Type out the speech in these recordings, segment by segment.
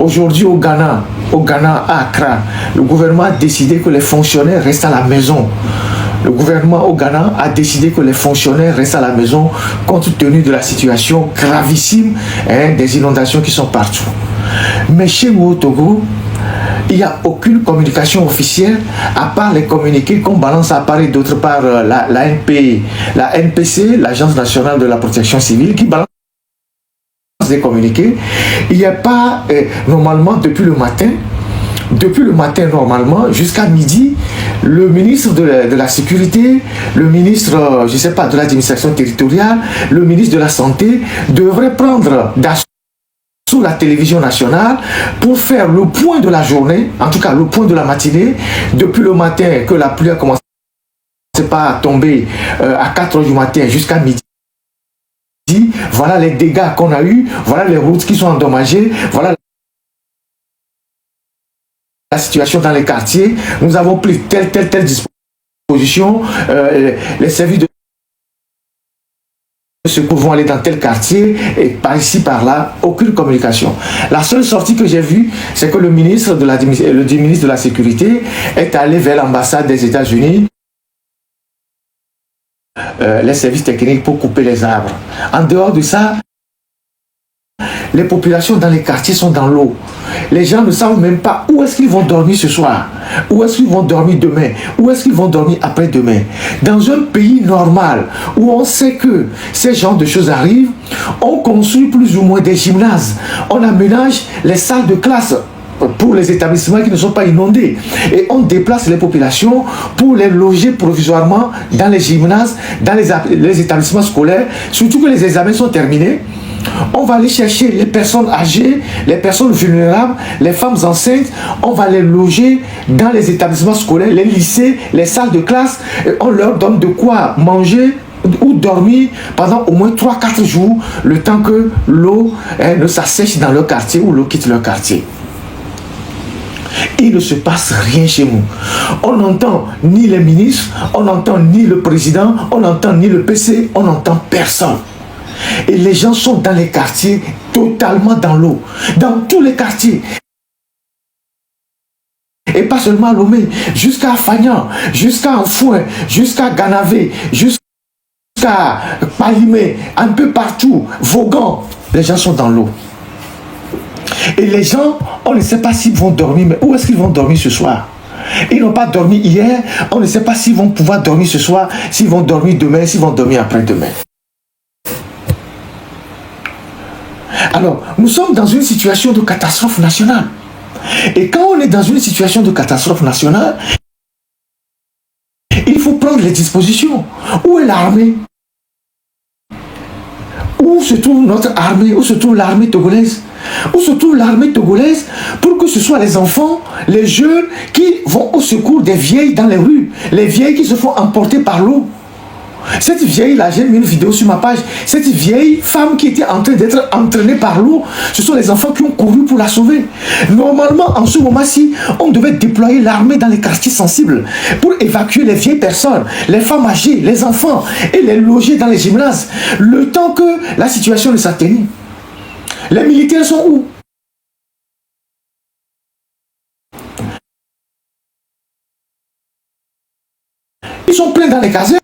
Aujourd'hui au Ghana, à Accra, le gouvernement a décidé que les fonctionnaires restent à la maison. Le gouvernement au Ghana a décidé que les fonctionnaires restent à la maison compte tenu de la situation gravissime des inondations qui sont partout. Mais chez nous au Togo, il n'y a aucune communication officielle à part les communiqués qu'on balance à part et d'autre part la NPC, l'Agence nationale de la protection civile, qui balance des communiqués. Il n'y a pas, normalement, depuis le matin, normalement, jusqu'à midi, le ministre de la Sécurité, le ministre, je ne sais pas, de l'administration territoriale, le ministre de la Santé devraient prendre d'assaut sur la télévision nationale pour faire le point de la journée, en tout cas le point de la matinée, depuis le matin que la pluie a commencé à tomber à 4 h du matin jusqu'à midi. Voilà les dégâts qu'on a eus, voilà les routes qui sont endommagées, voilà la situation dans les quartiers. Nous avons pris telle disposition, les services de secours vont aller dans tel quartier et par ici, par là, aucune communication. La seule sortie que j'ai vue, c'est que le ministre de la Sécurité est allé vers l'ambassade des États-Unis, les services techniques pour couper les arbres. En dehors de ça, les populations dans les quartiers sont dans l'eau. Les gens ne savent même pas où est-ce qu'ils vont dormir ce soir, où est-ce qu'ils vont dormir demain, où est-ce qu'ils vont dormir après-demain. Dans un pays normal où on sait que ces genres de choses arrivent, on construit plus ou moins des gymnases, on aménage les salles de classe pour les établissements qui ne sont pas inondés et on déplace les populations pour les loger provisoirement dans les gymnases, dans les établissements scolaires, surtout que les examens sont terminés. On va aller chercher les personnes âgées, les personnes vulnérables, les femmes enceintes, on va les loger dans les établissements scolaires, les lycées, les salles de classe, et on leur donne de quoi manger ou dormir pendant au moins 3-4 jours, le temps que l'eau ne s'assèche dans leur quartier ou l'eau quitte leur quartier. Il ne se passe rien chez nous. On n'entend ni les ministres, on n'entend ni le président, on n'entend ni le PC, on n'entend personne. Et les gens sont dans les quartiers, totalement dans l'eau. Dans tous les quartiers. Et pas seulement à Lomé, jusqu'à Fagnan, jusqu'à Anfouin, jusqu'à Ganavé, jusqu'à Palimé, un peu partout, Vaughan. Les gens sont dans l'eau. Et les gens, on ne sait pas s'ils vont dormir, mais où est-ce qu'ils vont dormir ce soir? Ils n'ont pas dormi hier, on ne sait pas s'ils vont pouvoir dormir ce soir, s'ils vont dormir demain, s'ils vont dormir après-demain. Alors, nous sommes dans une situation de catastrophe nationale. Et quand on est dans une situation de catastrophe nationale, il faut prendre les dispositions. Où est l'armée? Où se trouve notre armée? Où se trouve l'armée togolaise? Où se trouve l'armée togolaise pour que ce soit les enfants, les jeunes qui vont au secours des vieilles dans les rues, les vieilles qui se font emporter par l'eau? Cette vieille-là, j'ai mis une vidéo sur ma page, cette vieille femme qui était en train d'être entraînée par l'eau, ce sont les enfants qui ont couru pour la sauver. Normalement, en ce moment-ci, on devait déployer l'armée dans les quartiers sensibles pour évacuer les vieilles personnes, les femmes âgées, les enfants et les loger dans les gymnases, le temps que la situation ne s'atténue. Les militaires sont où? Ils sont pleins dans les casernes.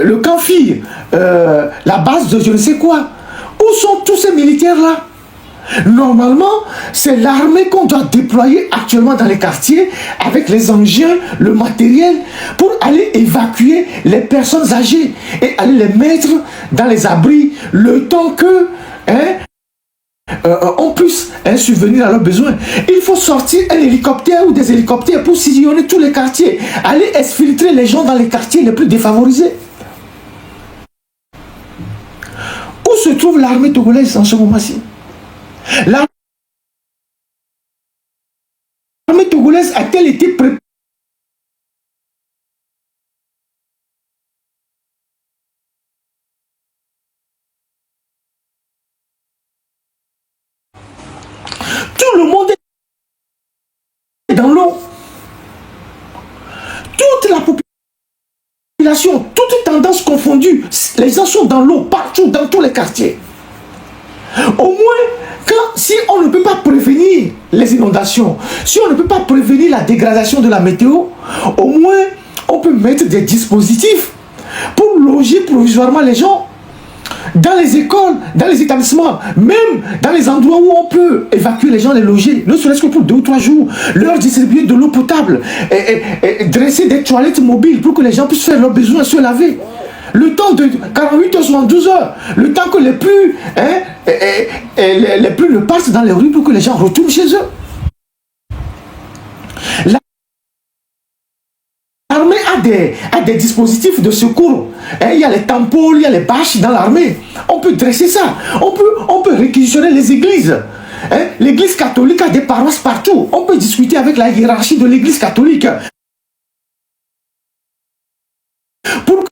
Le Canfi, la base de je ne sais quoi. Où sont tous ces militaires-là? Normalement, c'est l'armée qu'on doit déployer actuellement dans les quartiers avec les engins, le matériel pour aller évacuer les personnes âgées et aller les mettre dans les abris le temps que on puisse subvenir à leurs besoins. Il faut sortir un hélicoptère ou des hélicoptères pour sillonner tous les quartiers, aller exfiltrer les gens dans les quartiers les plus défavorisés. Où se trouve l'armée togolaise en ce moment-ci? L'armée togolaise a-t-elle été préparée? Tout le monde est dans l'eau. Toute la population, toutes tendances confondues, les gens sont dans l'eau partout, dans tous les quartiers. Au moins, si on ne peut pas prévenir les inondations, si on ne peut pas prévenir la dégradation de la météo, au moins on peut mettre des dispositifs pour loger provisoirement les gens dans les écoles, dans les établissements, même dans les endroits où on peut évacuer les gens, les loger, ne serait-ce que pour 2 ou 3 jours, leur distribuer de l'eau potable et dresser des toilettes mobiles pour que les gens puissent faire leurs besoins, se laver. Le temps de 48 heures, 72 heures, le temps que les plus ne passent dans les rues pour que les gens retournent chez eux. L'armée a des dispositifs de secours. Il y a les tampons, il y a les bâches dans l'armée. On peut dresser ça. On peut réquisitionner les églises. L'église catholique a des paroisses partout. On peut discuter avec la hiérarchie de l'église catholique pour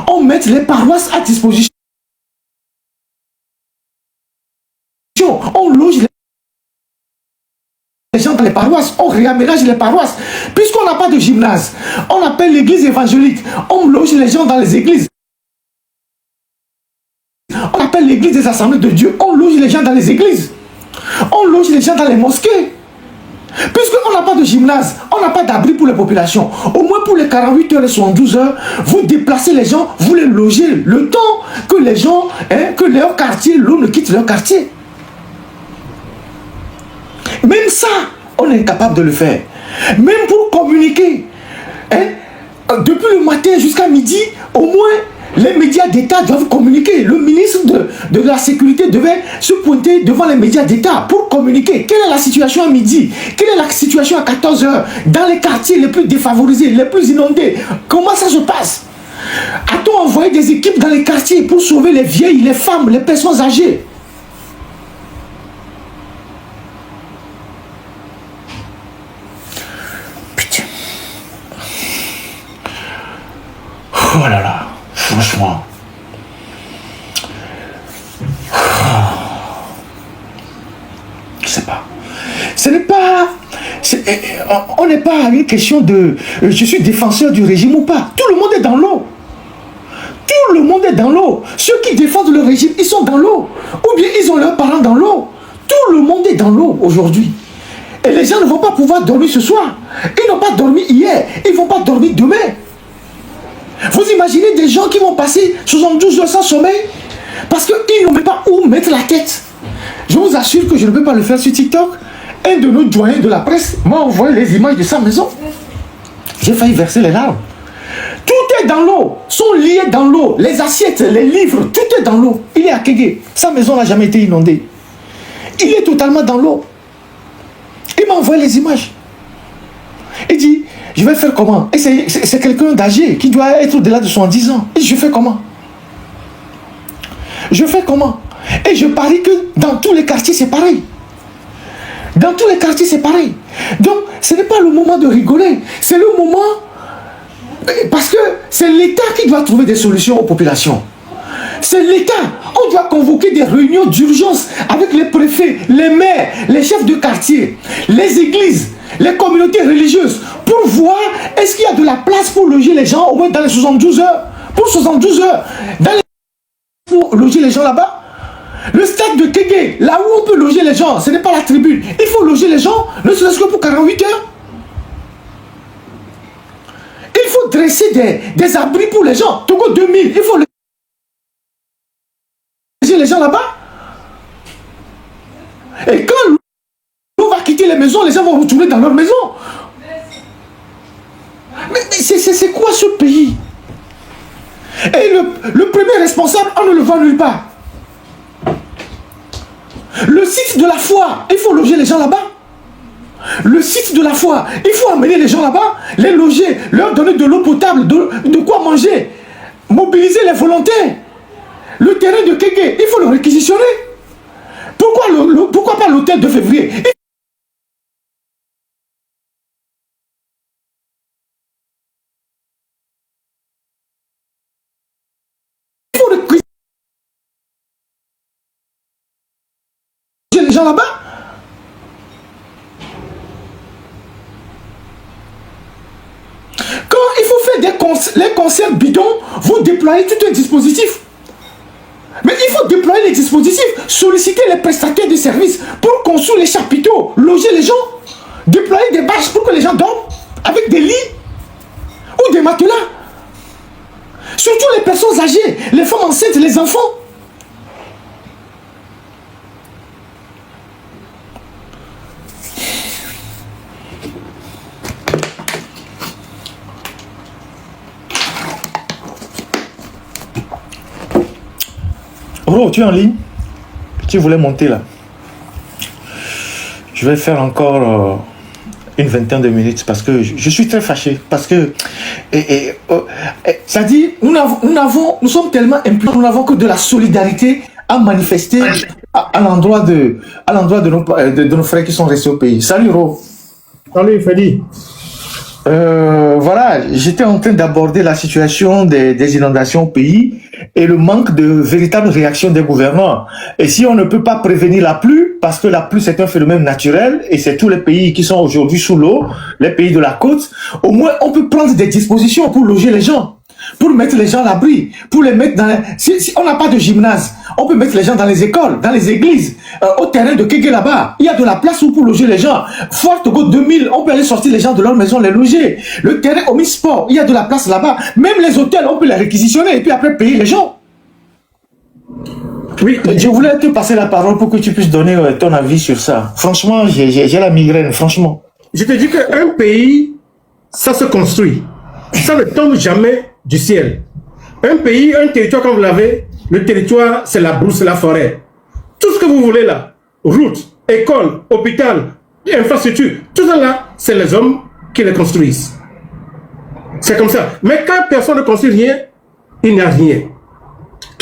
qu'on mette les paroisses à disposition. On loge les gens dans les paroisses, on réaménage les paroisses. Puisqu'on n'a pas de gymnase, on appelle l'église évangélique, on loge les gens dans les églises. On appelle l'église des assemblées de Dieu, on loge les gens dans les églises. On loge les gens dans les mosquées. Puisqu'on n'a pas de gymnase, on n'a pas d'abri pour les populations. Au moins pour les 48 heures et 72 heures, vous déplacez les gens, vous les logez le temps que les gens, que leur quartier, l'eau ne quitte leur quartier. Même ça, on est incapable de le faire. Même pour communiquer, depuis le matin jusqu'à midi, au moins, les médias d'État doivent communiquer. Le ministre de la Sécurité devait se pointer devant les médias d'État pour communiquer. Quelle est la situation à midi? Quelle est la situation à 14 heures dans les quartiers les plus défavorisés, les plus inondés? Comment ça se passe? A-t-on envoyé des équipes dans les quartiers pour sauver les vieilles, les femmes, les personnes âgées? Oh là là, franchement. Je sais pas. Ce n'est pas... On n'est pas à une question de... je suis défenseur du régime ou pas. Tout le monde est dans l'eau. Tout le monde est dans l'eau. Ceux qui défendent le régime, ils sont dans l'eau. Ou bien ils ont leurs parents dans l'eau. Tout le monde est dans l'eau aujourd'hui. Et les gens ne vont pas pouvoir dormir ce soir. Ils n'ont pas dormi hier. Ils ne vont pas dormir demain. Vous imaginez des gens qui vont passer 72 heures sans sommeil parce qu'ils n'ont même pas où mettre la tête. Je vous assure que je ne peux pas le faire sur TikTok. Un de nos doyens de la presse m'a envoyé les images de sa maison. J'ai failli verser les larmes. Tout est dans l'eau, sont liés dans l'eau. Les assiettes, les livres, tout est dans l'eau. Il est à Kégué. Sa maison n'a jamais été inondée. Il est totalement dans l'eau. Il m'a envoyé les images. Il dit, je vais faire comment? Et c'est quelqu'un d'âgé qui doit être au-delà de 70 ans. Et je fais comment? Je fais comment? Et je parie que dans tous les quartiers, c'est pareil. Dans tous les quartiers, c'est pareil. Donc, ce n'est pas le moment de rigoler. C'est le moment... Parce que c'est l'État qui doit trouver des solutions aux populations. C'est l'État. On doit convoquer des réunions d'urgence avec les préfets, les maires, les chefs de quartier, les églises, les communautés religieuses, pour voir est-ce qu'il y a de la place pour loger les gens au moins dans les 72 heures. Pour 72 heures. Pour loger les gens là-bas. Le stade de Kégué, là où on peut loger les gens, ce n'est pas la tribune. Il faut loger les gens, ne serait-ce que pour 48 heures. Il faut dresser des abris pour les gens. Togo 2000, il faut loger les gens là-bas. Et quand l'eau va quitter les maisons, les gens vont retourner dans leur maison. Mais c'est quoi ce pays? Et le premier responsable, on ne le voit nulle part. Le site de la foi, il faut loger les gens là-bas. Le site de la foi, il faut amener les gens là-bas, les loger, leur donner de l'eau potable, de quoi manger, mobiliser les volontaires. Le terrain de Kégué, il faut le réquisitionner. Pourquoi pas l'hôtel de février? Il faut réquisitionner les gens là-bas. Quand il faut faire les concerts bidons, vous déployez tout un dispositif. Mais il faut déployer les dispositifs, solliciter les prestataires de services pour construire les chapiteaux, loger les gens, déployer des bâches pour que les gens dorment avec des lits ou des matelas. Surtout les personnes âgées, les femmes enceintes, les enfants. Bro, tu es en ligne? Tu voulais monter là? Je vais faire encore une vingtaine de minutes parce que je suis très fâché. Parce que ça dit, nous sommes tellement impuissants, nous n'avons que de la solidarité à manifester à l'endroit de nos frères qui sont restés au pays. Salut Ro. Salut Freddy. Voilà, j'étais en train d'aborder la situation des inondations au pays et le manque de véritable réaction des gouvernants. Et si on ne peut pas prévenir la pluie, parce que la pluie c'est un phénomène naturel et c'est tous les pays qui sont aujourd'hui sous l'eau, les pays de la côte, au moins on peut prendre des dispositions pour loger les gens, pour mettre les gens à l'abri, pour les mettre dans... Si on n'a pas de gymnase, on peut mettre les gens dans les écoles, dans les églises, au terrain de Kégué là-bas. Il y a de la place pour loger les gens. Fort Togo 2000, on peut aller sortir les gens de leur maison, les loger. Le terrain au Sport, il y a de la place là-bas. Même les hôtels, on peut les réquisitionner et puis après payer les gens. Oui, je voulais te passer la parole pour que tu puisses donner ton avis sur ça. Franchement, j'ai la migraine, franchement. Je te dis qu'un pays, ça se construit. Ça ne tombe jamais du ciel. Un pays, un territoire comme vous l'avez, le territoire, c'est la brousse, c'est la forêt. Tout ce que vous voulez là, route, école, hôpital, infrastructure, tout ça là, c'est les hommes qui les construisent. C'est comme ça. Mais quand personne ne construit rien, il n'y a rien.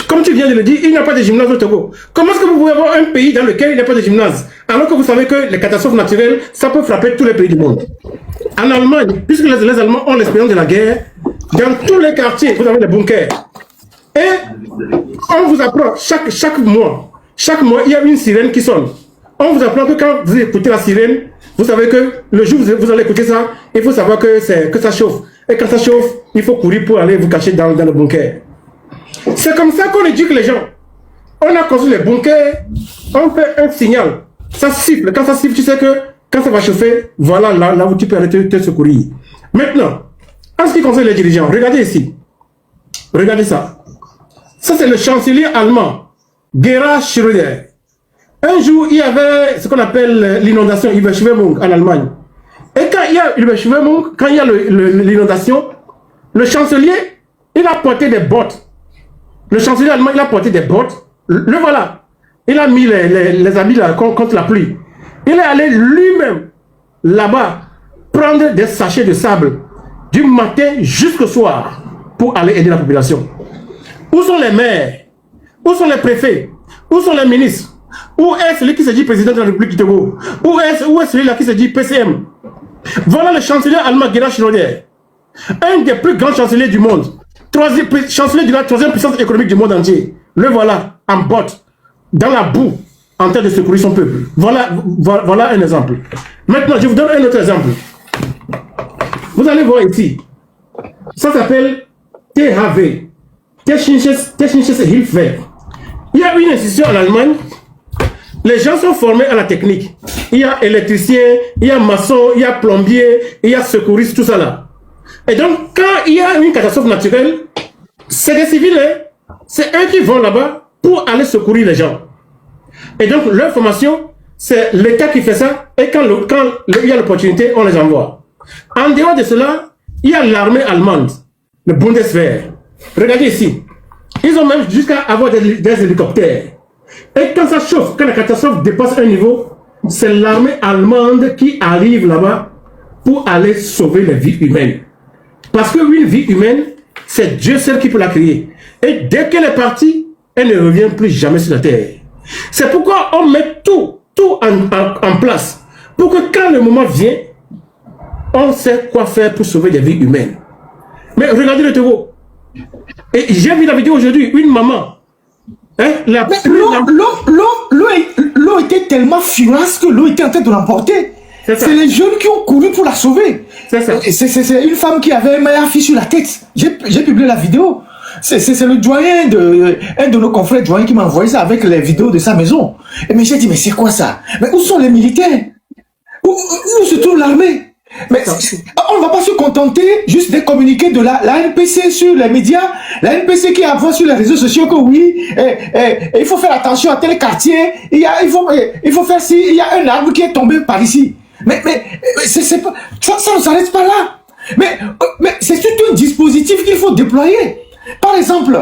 Comme tu viens de le dire, il n'y a pas de gymnase au Togo. Comment est-ce que vous pouvez avoir un pays dans lequel il n'y a pas de gymnase, alors que vous savez que les catastrophes naturelles, ça peut frapper tous les pays du monde? En Allemagne, puisque les Allemands ont l'expérience de la guerre, dans tous les quartiers, vous avez des bunkers. Et on vous apprend chaque mois, il y a une sirène qui sonne. On vous apprend que quand vous écoutez la sirène, vous savez que le jour où vous allez écouter ça, il faut savoir que ça chauffe. Et quand ça chauffe, il faut courir pour aller vous cacher dans le bunker. C'est comme ça qu'on éduque les gens. On a construit les bunkers, on fait un signal. Ça siffle. Quand ça siffle, tu sais que quand ça va chauffer, voilà là où tu peux aller te secourir. Maintenant, en ce qui concerne les dirigeants, regardez ici. Regardez ça. Ça, c'est le chancelier allemand, Gerhard Schröder. Un jour, il y avait ce qu'on appelle l'inondation Überschwemmung en Allemagne. Et quand il y a Überschwemmung, quand il y a l'inondation, le chancelier, il a porté des bottes. Le chancelier allemand, il a porté des bottes. Le voilà. Il a mis les habits là, contre la pluie. Il est allé lui-même là-bas prendre des sachets de sable du matin jusqu'au soir pour aller aider la population. Où sont les maires? Où sont les préfets? Où sont les ministres? Où est celui qui se dit président de la République du Togo? Où est celui-là qui se dit PCM? Voilà le chancelier allemand Gerhard Schröder, un des plus grands chanceliers du monde, chancelier de la troisième puissance économique du monde entier. Le voilà en botte, dans la boue, en train de secourir son peuple. Voilà un exemple. Maintenant, je vous donne un autre exemple. Vous allez voir ici. Ça s'appelle THW. Technisches Hilfswerk. Il y a une institution en Allemagne. Les gens sont formés à la technique. Il y a électricien, il y a maçon, il y a plombier, il y a secouriste, tout ça là. Et donc, quand il y a une catastrophe naturelle, c'est des civils, c'est eux qui vont là-bas pour aller secourir les gens. Et donc, leur formation, c'est l'État qui fait ça. Et quand il y a l'opportunité, on les envoie. En dehors de cela, il y a l'armée allemande, le Bundeswehr. Regardez ici. Ils ont même jusqu'à avoir des hélicoptères. Et quand ça chauffe, quand la catastrophe dépasse un niveau, c'est l'armée allemande qui arrive là-bas pour aller sauver les vies humaines. Parce qu'une vie humaine, c'est Dieu seul qui peut la créer. Et dès qu'elle est partie, elle ne revient plus jamais sur la terre. C'est pourquoi on met tout en place. Pour que quand le moment vient, on sait quoi faire pour sauver des vies humaines. Mais regardez le Togo. Et j'ai vu la vidéo aujourd'hui, une maman. L'eau était tellement furace que l'eau était en train de l'emporter. C'est les jeunes qui ont couru pour la sauver. C'est une femme qui avait un maillard sur la tête. J'ai publié la vidéo. C'est le doyen, un de nos confrères doyens qui m'a envoyé ça avec les vidéos de sa maison. Et mais j'ai dit, mais c'est quoi ça? Mais où sont les militaires? Où se trouve l'armée? Mais on ne va pas se contenter juste de communiquer de la NPC sur les médias, la NPC qui avance sur les réseaux sociaux que oui, il faut faire attention à tel quartier, il faut faire si, il y a un arbre qui est tombé par ici. Mais c'est pas, tu vois, ça ne s'arrête pas là. Mais c'est tout un dispositif qu'il faut déployer. Par exemple,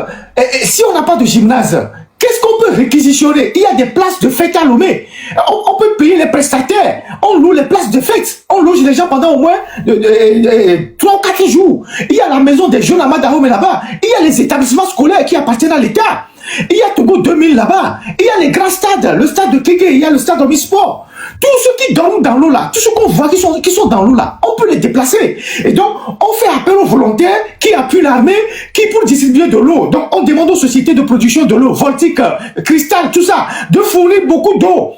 si on n'a pas de gymnase, qu'est-ce qu'on peut réquisitionner? Il y a des places de fête à Lomé. On peut payer les prestataires. On loue les places de fête. On loge les gens pendant au moins 3 ou 4 jours. Il y a la maison des jeunes à Madahome là-bas. Il y a les établissements scolaires qui appartiennent à l'État. Il y a Togo 2000 là-bas. Il y a les grands stades. Le stade de Kéké, il y a le stade Omnisport. Tous ceux qui dorment dans l'eau là, tous ceux qu'on voit qui sont dans l'eau là, on peut les déplacer. Et donc, on fait appel aux volontaires qui appuient l'armée, qui pour distribuer de l'eau. Donc, on demande aux sociétés de production de l'eau, Voltic, Cristal, tout ça, de fournir beaucoup d'eau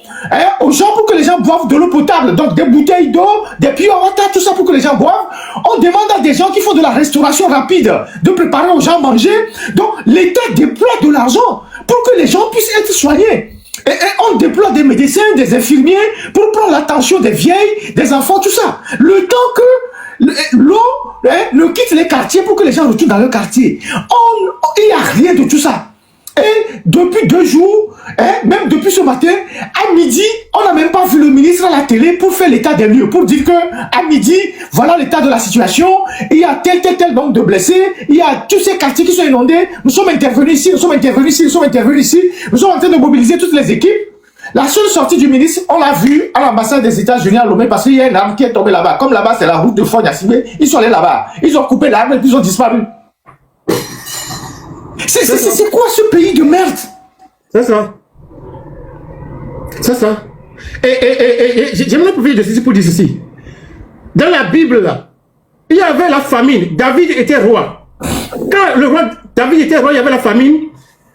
aux gens pour que les gens boivent de l'eau potable. Donc, des bouteilles d'eau, des pure water, tout ça pour que les gens boivent. On demande à des gens qui font de la restauration rapide de préparer aux gens à manger. Donc, l'État déploie de l'argent pour que les gens puissent être soignés. Et on déploie des médecins, des infirmiers pour prendre l'attention des vieilles, des enfants, tout ça. Le temps que l'eau ne quitte les quartiers pour que les gens retournent dans leur quartier. Il n'y a rien de tout ça. Et depuis 2 jours, même depuis ce matin, à midi, on n'a même pas vu le ministre à la télé pour faire l'état des lieux, pour dire que à midi, voilà l'état de la situation, il y a tel nombre de blessés, il y a tous ces quartiers qui sont inondés, nous sommes intervenus ici, nous sommes intervenus ici, nous sommes intervenus ici, nous sommes en train de mobiliser toutes les équipes. La seule sortie du ministre, on l'a vu à l'ambassade des États-Unis à Lomé parce qu'il y a une arme qui est tombée là-bas. Comme là-bas, c'est la route de Fognassibé, ils sont allés là-bas. Ils ont coupé l'arme et puis ils ont disparu. C'est quoi ce pays de merde? C'est ça. C'est ça. Et j'aimerais profiter de ceci pour dire ceci. Dans la Bible, là, il y avait la famine. David était roi. Quand le roi David était roi, il y avait la famine.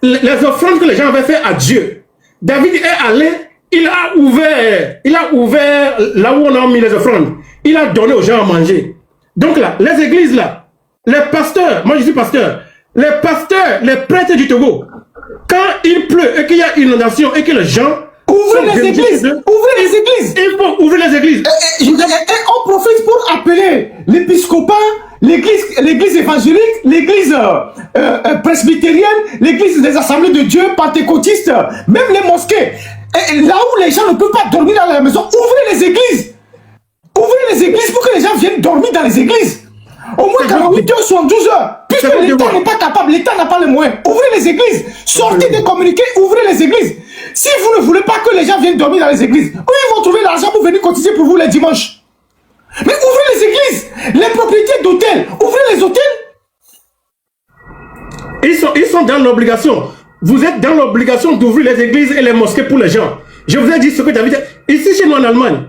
Les offrandes que les gens avaient fait à Dieu. David est allé, il a ouvert là où on a mis les offrandes. Il a donné aux gens à manger. Donc là, les églises là, les pasteurs, moi je suis pasteur, les pasteurs, les prêtres du Togo, quand il pleut et qu'il y a inondation et que les gens ouvrez les églises, ouvrez les églises. Il faut ouvrir les églises. Et on profite pour appeler l'épiscopat, l'église évangélique, l'église presbytérienne, l'église des assemblées de Dieu, pentecôtistes, même les mosquées. Et là où les gens ne peuvent pas dormir dans la maison, ouvrez les églises. Ouvrez les églises pour que les gens viennent dormir dans les églises. Au moins 48 heures, 72 heures. Puisque l'État n'est pas capable, l'État n'a pas les moyens. Ouvrez les églises. Sortez des communiqués, ouvrez les églises. Si vous ne voulez pas que les gens viennent dormir dans les églises, eux, ils vont trouver l'argent pour venir cotiser pour vous les dimanches. Mais ouvrez les églises, les propriétés d'hôtels, ouvrez les hôtels. Ils sont dans l'obligation. Vous êtes dans l'obligation d'ouvrir les églises et les mosquées pour les gens. Je vous ai dit ce que David dit. Ici, chez nous en Allemagne,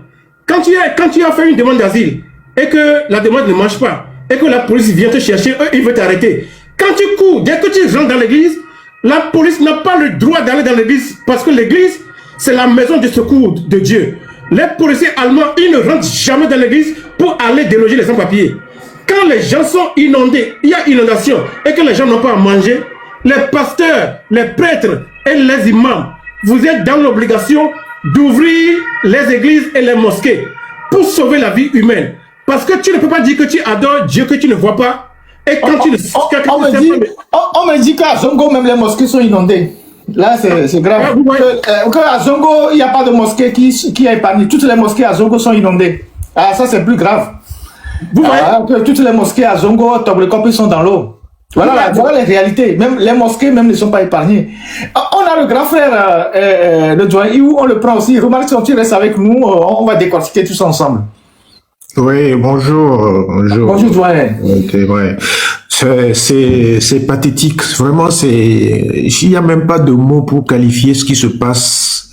quand tu as fait une demande d'asile et que la demande ne marche pas, et que la police vient te chercher, eux, ils veulent t'arrêter. Quand tu cours, dès que tu rentres dans l'église, la police n'a pas le droit d'aller dans l'église parce que l'église, c'est la maison de secours de Dieu. Les policiers allemands, ils ne rentrent jamais dans l'église pour aller déloger les sans-papiers. Quand les gens sont inondés, il y a inondation et que les gens n'ont pas à manger, les pasteurs, les prêtres et les imams, vous êtes dans l'obligation d'ouvrir les églises et les mosquées pour sauver la vie humaine. Parce que tu ne peux pas dire que tu adores Dieu que tu ne vois pas. Et quand tu ne sais pas... On me dit qu'à Zongo, même les mosquées sont inondées. Là, c'est grave. Qu'à Zongo, il n'y a pas de mosquée qui est épargnée. Toutes les mosquées à Zongo sont inondées. Ah, ça, c'est plus grave. Vous voyez que toutes les mosquées à Zongo, Toblekopi sont dans l'eau. Voilà les réalités. Même les mosquées même ne sont pas épargnées. On a le grand frère, le doyen, où on le prend aussi. Remarque, si tu restes avec nous, on va décortiquer tout ça ensemble. Oui, bonjour. Bonjour, doyen. Ok, ouais. C'est pathétique. Vraiment, il n'y a même pas de mots pour qualifier ce qui se passe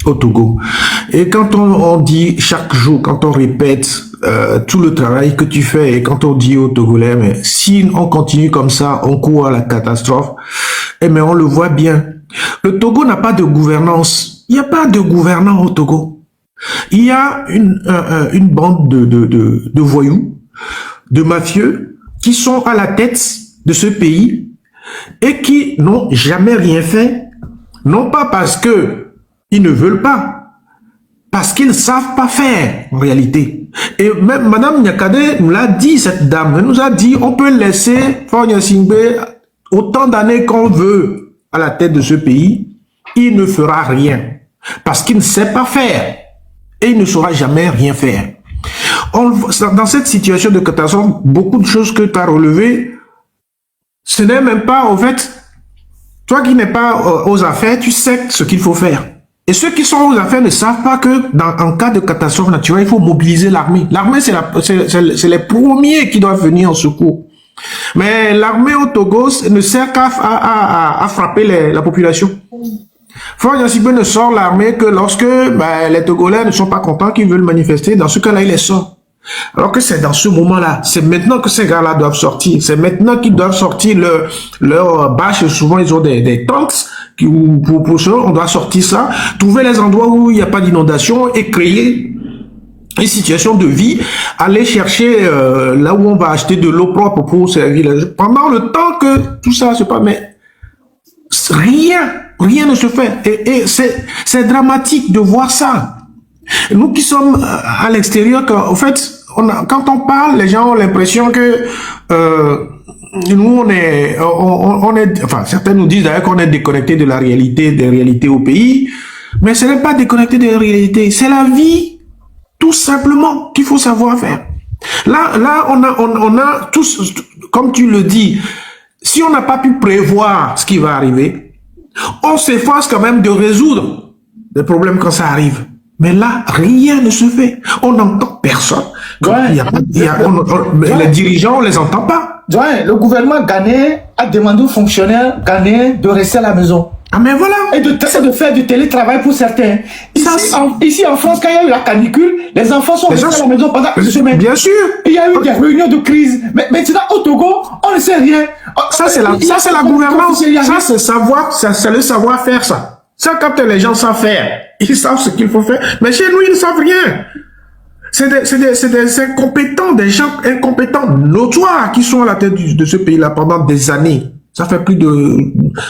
au Togo. Et quand on dit chaque jour, quand on répète tout le travail que tu fais et quand on dit aux Togolais, mais si on continue comme ça, on court à la catastrophe, eh mais on le voit bien. Le Togo n'a pas de gouvernance. Il n'y a pas de gouvernant au Togo. Il y a une bande de voyous, de mafieux, qui sont à la tête de ce pays et qui n'ont jamais rien fait, non pas parce que ils ne veulent pas, parce qu'ils ne savent pas faire, en réalité. Et même Madame Nyakade nous l'a dit, cette dame, elle nous a dit, on peut laisser Faure Gnassingbé autant d'années qu'on veut à la tête de ce pays, il ne fera rien, parce qu'il ne sait pas faire, et il ne saura jamais rien faire. Dans cette situation de catastrophe, beaucoup de choses que tu as relevées, ce n'est même pas, au fait, toi qui n'es pas aux affaires, tu sais ce qu'il faut faire. Et ceux qui sont aux affaires ne savent pas que en cas de catastrophe naturelle, il faut mobiliser l'armée. L'armée, c'est les premiers qui doivent venir en secours. Mais l'armée au Togo ne sert qu'à frapper la population. Faure Gnassingbé ne sort l'armée que lorsque les Togolais ne sont pas contents, qu'ils veulent manifester. Dans ce cas-là, il les sort. Alors que c'est dans ce moment-là, c'est maintenant que ces gars-là doivent sortir. C'est maintenant qu'ils doivent sortir leur bâche. Souvent, ils ont des tanks. Pour ça, on doit sortir ça, trouver les endroits où il n'y a pas d'inondation et créer une situation de vie, aller chercher là où on va acheter de l'eau propre pour servir les gens. Pendant le temps que tout ça se passe, mais rien ne se fait. Et c'est dramatique de voir ça. Nous qui sommes à l'extérieur, en fait, quand on parle, les gens ont l'impression que nous, enfin, certains nous disent d'ailleurs qu'on est déconnecté de la réalité, des réalités au pays, mais ce n'est pas déconnecté de la réalité, c'est la vie, tout simplement, qu'il faut savoir faire. Là, on a tous, comme tu le dis, si on n'a pas pu prévoir ce qui va arriver, on s'efforce quand même de résoudre les problèmes quand ça arrive. Mais là, rien ne se fait. On n'entend personne. Les dirigeants, on les entend pas. Le gouvernement ghanéen a demandé aux fonctionnaires ghanéens de rester à la maison. Ah mais voilà. Et de faire du télétravail pour certains. Ici en France, quand il y a eu la canicule, les enfants sont restés à la maison pendant une semaine. Bien sûr. Il y a eu des réunions de crise. Mais maintenant, au Togo, on ne sait rien. Ça, c'est la gouvernance. Ça, c'est savoir, c'est le savoir-faire, ça. Ça, quand les gens savent faire, ils savent ce qu'il faut faire. Mais chez nous, ils ne savent rien. C'est des incompétents, des gens incompétents notoires qui sont à la tête de ce pays-là pendant des années. Ça fait plus de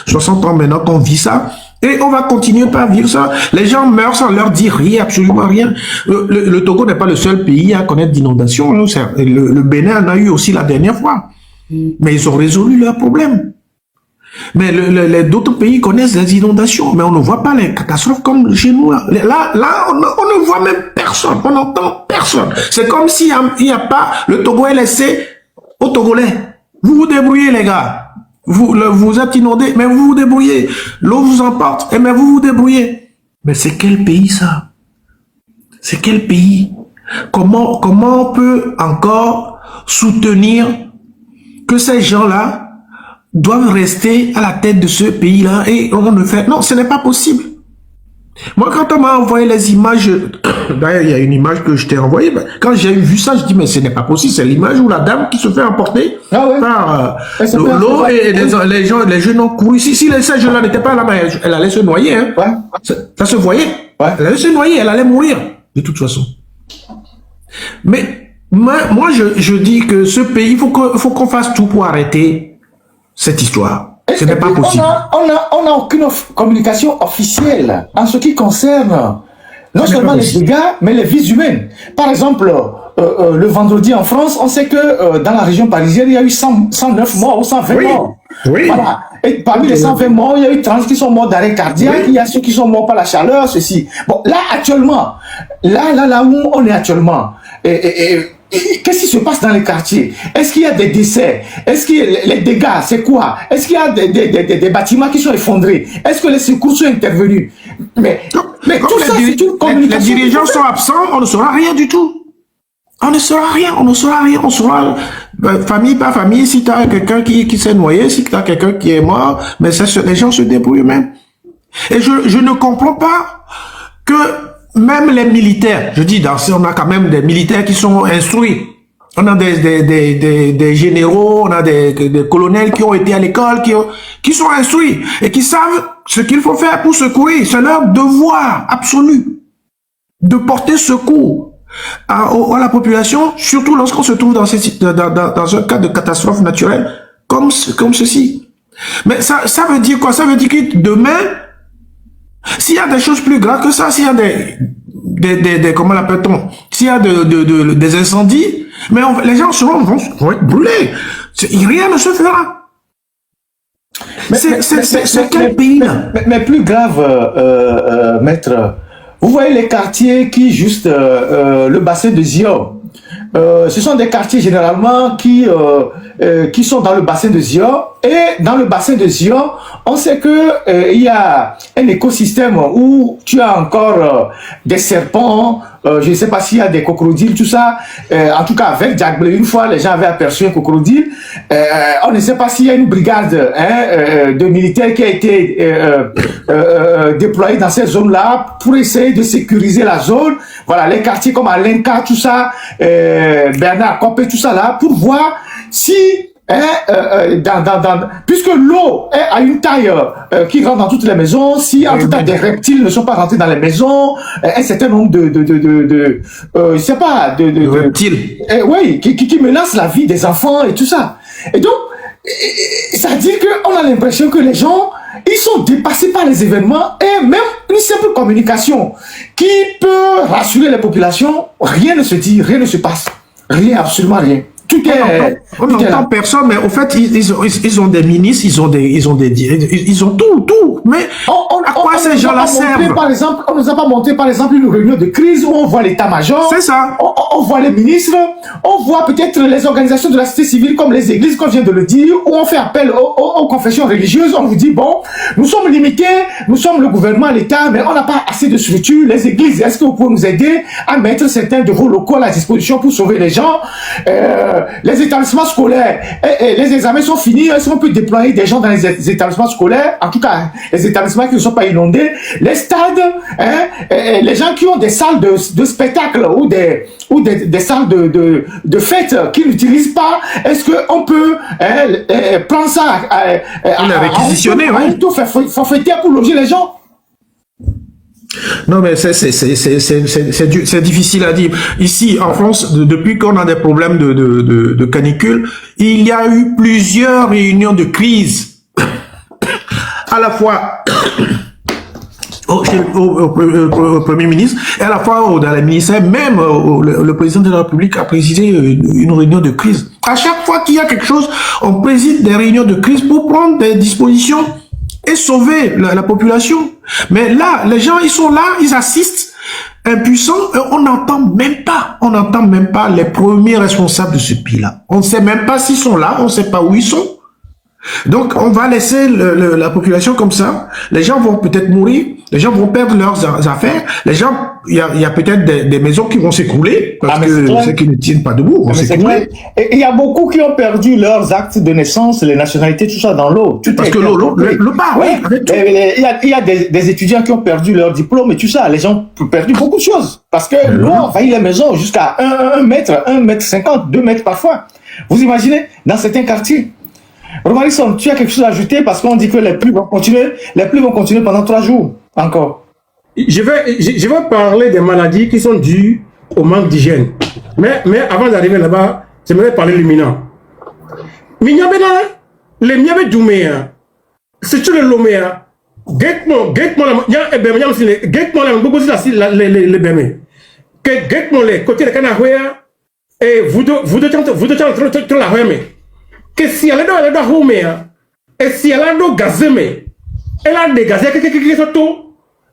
60 ans maintenant qu'on vit ça. Et on va continuer par vivre ça. Les gens meurent sans leur dire rien, absolument rien. Le Togo n'est pas le seul pays à connaître d'inondations. Le Bénin en a eu aussi la dernière fois. Mais ils ont résolu leurs problèmes. Mais d'autres pays connaissent les inondations, mais on ne voit pas les catastrophes comme chez nous. Là, on ne voit même personne, on n'entend personne. C'est comme s'il n'y a pas, le Togo est laissé aux Togolais. Vous vous débrouillez, les gars. Vous êtes inondés, mais vous vous débrouillez. L'eau vous emporte, mais vous vous débrouillez. Mais c'est quel pays, ça? C'est quel pays? Comment on peut encore soutenir que ces gens-là doivent rester à la tête de ce pays-là et on ne fait... Non, ce n'est pas possible. Moi, quand on m'a envoyé les images, d'ailleurs, il y a une image que je t'ai envoyée, quand j'ai vu ça, je dis, mais ce n'est pas possible, c'est l'image où la dame qui se fait emporter par l'eau et les jeunes ont couru. Si ces jeunes-là n'étaient pas là, mais elle allait se noyer. Hein. Ouais. Ça se voyait. Ouais. Elle allait se noyer, elle allait mourir, de toute façon. Mais moi, je dis que ce pays, il faut qu'on fasse tout pour arrêter cette histoire. Ce n'est pas possible. On n'a aucune communication officielle en ce qui concerne non seulement les dégâts, mais les vies humaines. Par exemple, le vendredi en France, on sait que dans la région parisienne, il y a eu 109 morts ou 120 morts. Oui. Voilà. Et parmi les 120 morts, il y a eu 30 qui sont morts d'arrêt cardiaque, il y a ceux qui sont morts par la chaleur, ceci. Bon, là, actuellement, là où on est actuellement, qu'est-ce qui se passe dans les quartiers? Est-ce qu'il y a des décès? Est-ce que les dégâts, c'est quoi? Est-ce qu'il y a des bâtiments qui sont effondrés? Est-ce que les secours sont intervenus? Mais tout ça, c'est une communication. Les dirigeants sont absents, on ne saura rien du tout. On ne saura rien. On saura famille par famille, si tu as quelqu'un qui s'est noyé, si tu as quelqu'un qui est mort, mais les gens se débrouillent eux-mêmes. Et je ne comprends pas que même les militaires, je dis, on a quand même des militaires qui sont instruits. On a des généraux, on a des colonels qui ont été à l'école, qui sont instruits et qui savent ce qu'il faut faire pour secourir. C'est leur devoir absolu de porter secours à la population, surtout lorsqu'on se trouve dans un cas de catastrophe naturelle comme ceci. Mais ça veut dire quoi? Ça veut dire que demain, s'il y a des choses plus graves que ça, s'il y a des comment l'appelle-t-on? S'il y a des incendies, mais les gens vont être brûlés. Rien ne se fera. C'est quel pays là? Mais plus grave, maître, vous voyez les quartiers qui juste le bassin de Zion. Ce sont des quartiers généralement qui sont dans le bassin de Zion. Et dans le bassin de Zion, on sait que il y a un écosystème où tu as encore des serpents, je ne sais pas s'il y a des crocodiles, tout ça. En tout cas, avec Djagblé, une fois, les gens avaient aperçu un crocodile. On ne sait pas s'il y a une brigade de militaires qui a été déployée dans ces zones-là pour essayer de sécuriser la zone. Voilà, les quartiers comme Alenka, tout ça, Bernard Copé, tout ça là, pour voir si puisque l'eau a une taille qui rentre dans toutes les maisons, si en tout cas des reptiles ne sont pas rentrés dans les maisons, un certain nombre je sais pas, de reptiles, oui, qui menacent la vie des enfants et tout ça. Et donc, ça veut dire qu'on a l'impression que les gens, ils sont dépassés par les événements et même une simple communication qui peut rassurer les populations, rien ne se dit, rien ne se passe, rien, absolument rien. On n'entend personne, mais au fait, ils ont des ministres, ils ont tout. Mais à quoi ces gens-là servent? Par exemple, on nous a pas montré, par exemple, une réunion de crise où on voit l'état-major. C'est ça. On voit les ministres, on voit peut-être les organisations de la société civile comme les églises, comme je viens de le dire, où on fait appel aux confessions religieuses. On vous dit, bon, nous sommes limités, nous sommes le gouvernement, l'État, mais on n'a pas assez de structures. Les églises, est-ce que vous pouvez nous aider à mettre certains de vos locaux à la disposition pour sauver les gens? Les établissements scolaires, les examens sont finis, est-ce qu'on peut déployer des gens dans les établissements scolaires, en tout cas les établissements qui ne sont pas inondés, les stades, les gens qui ont des salles de spectacle ou des salles de fête qu'ils n'utilisent pas, est-ce qu'on peut prendre ça les réquisitionner, oui. Tout forfaitaire pour loger les gens? Non, mais c'est difficile à dire. Ici, en France, depuis qu'on a des problèmes de canicule, il y a eu plusieurs réunions de crise. À la fois au Premier ministre et à la fois dans les ministères, même le président de la République a présidé une réunion de crise. À chaque fois qu'il y a quelque chose, on préside des réunions de crise pour prendre des dispositions et sauver la population. Mais là, les gens, ils sont là, ils assistent, impuissants, et on n'entend même pas les premiers responsables de ce pays-là. On ne sait même pas s'ils sont là, on ne sait pas où ils sont. Donc, on va laisser la population comme ça. Les gens vont peut-être mourir, les gens vont perdre leurs affaires, les gens, il y a peut-être des maisons qui vont s'écrouler parce que ceux qui ne tiennent pas debout vont s'écrouler. Et il y a beaucoup qui ont perdu leurs actes de naissance, les nationalités, tout ça dans l'eau. Parce que l'eau part, oui. Il y a des étudiants qui ont perdu leur diplôme et tout ça. Les gens ont perdu beaucoup de choses parce que l'eau envahit les maisons jusqu'à 1 mètre, 1 mètre 50, 2 mètres parfois. Vous imaginez, dans certains quartiers. Romarisson, tu as quelque chose à ajouter parce qu'on dit que les pluies vont continuer pendant 3 jours encore. Je vais parler des maladies qui sont dues au manque d'hygiène. Mais avant d'arriver là-bas, j'aimerais parler de l'imminent. Les miabe douméa, c'est tout le loméa. Get-moi les bémé. Get-moi les côtés de Canahouéa et vous deux la hoémé. Que si elle est dans Homéa, et si elle a do gazeme, elle a des gazés qui sont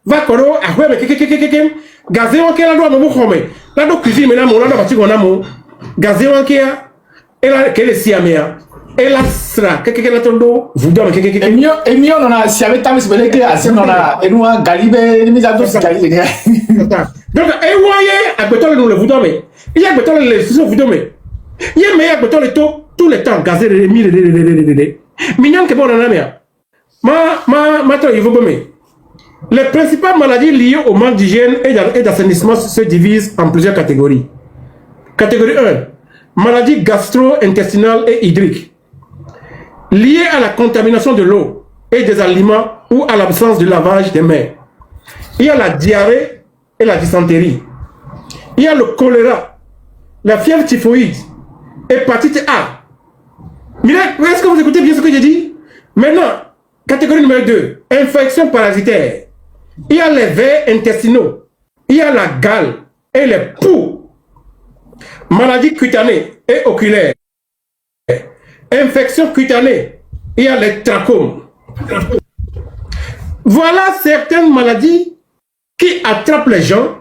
va coro à Homéa, gazé en qui elle a do à mon homé, la do cuisine, mais là, mon lana bâti qu'on a mon gazé en qui elle a qu'elle est siaméa, elle a sera, qu'elle a ton dos, vous donne, et mieux, on a, si avec ta mise, on a, et nous, Galibé, nous avons Galibé. Donc, et voyez, à Beton, nous le vous donne, il y a Beton, les sous vous donne, il y a meilleur Beton, les taux. Tout le temps, gazé de mignon que bon en amia. Les principales maladies liées au manque d'hygiène et d'assainissement se divisent en plusieurs catégories. Catégorie 1, maladies gastro-intestinales et hydriques. Liées à la contamination de l'eau et des aliments ou à l'absence de lavage des mains. Il y a la diarrhée et la dysenterie. Il y a le choléra, la fièvre typhoïde, hépatite A, Est-ce que vous écoutez bien ce que j'ai dit? Maintenant, catégorie numéro 2, infection parasitaire. Il y a les vers intestinaux, il y a la gale et les poux. Maladie cutanée et oculaire. Infection cutanée, il y a les trachome. Voilà certaines maladies qui attrapent les gens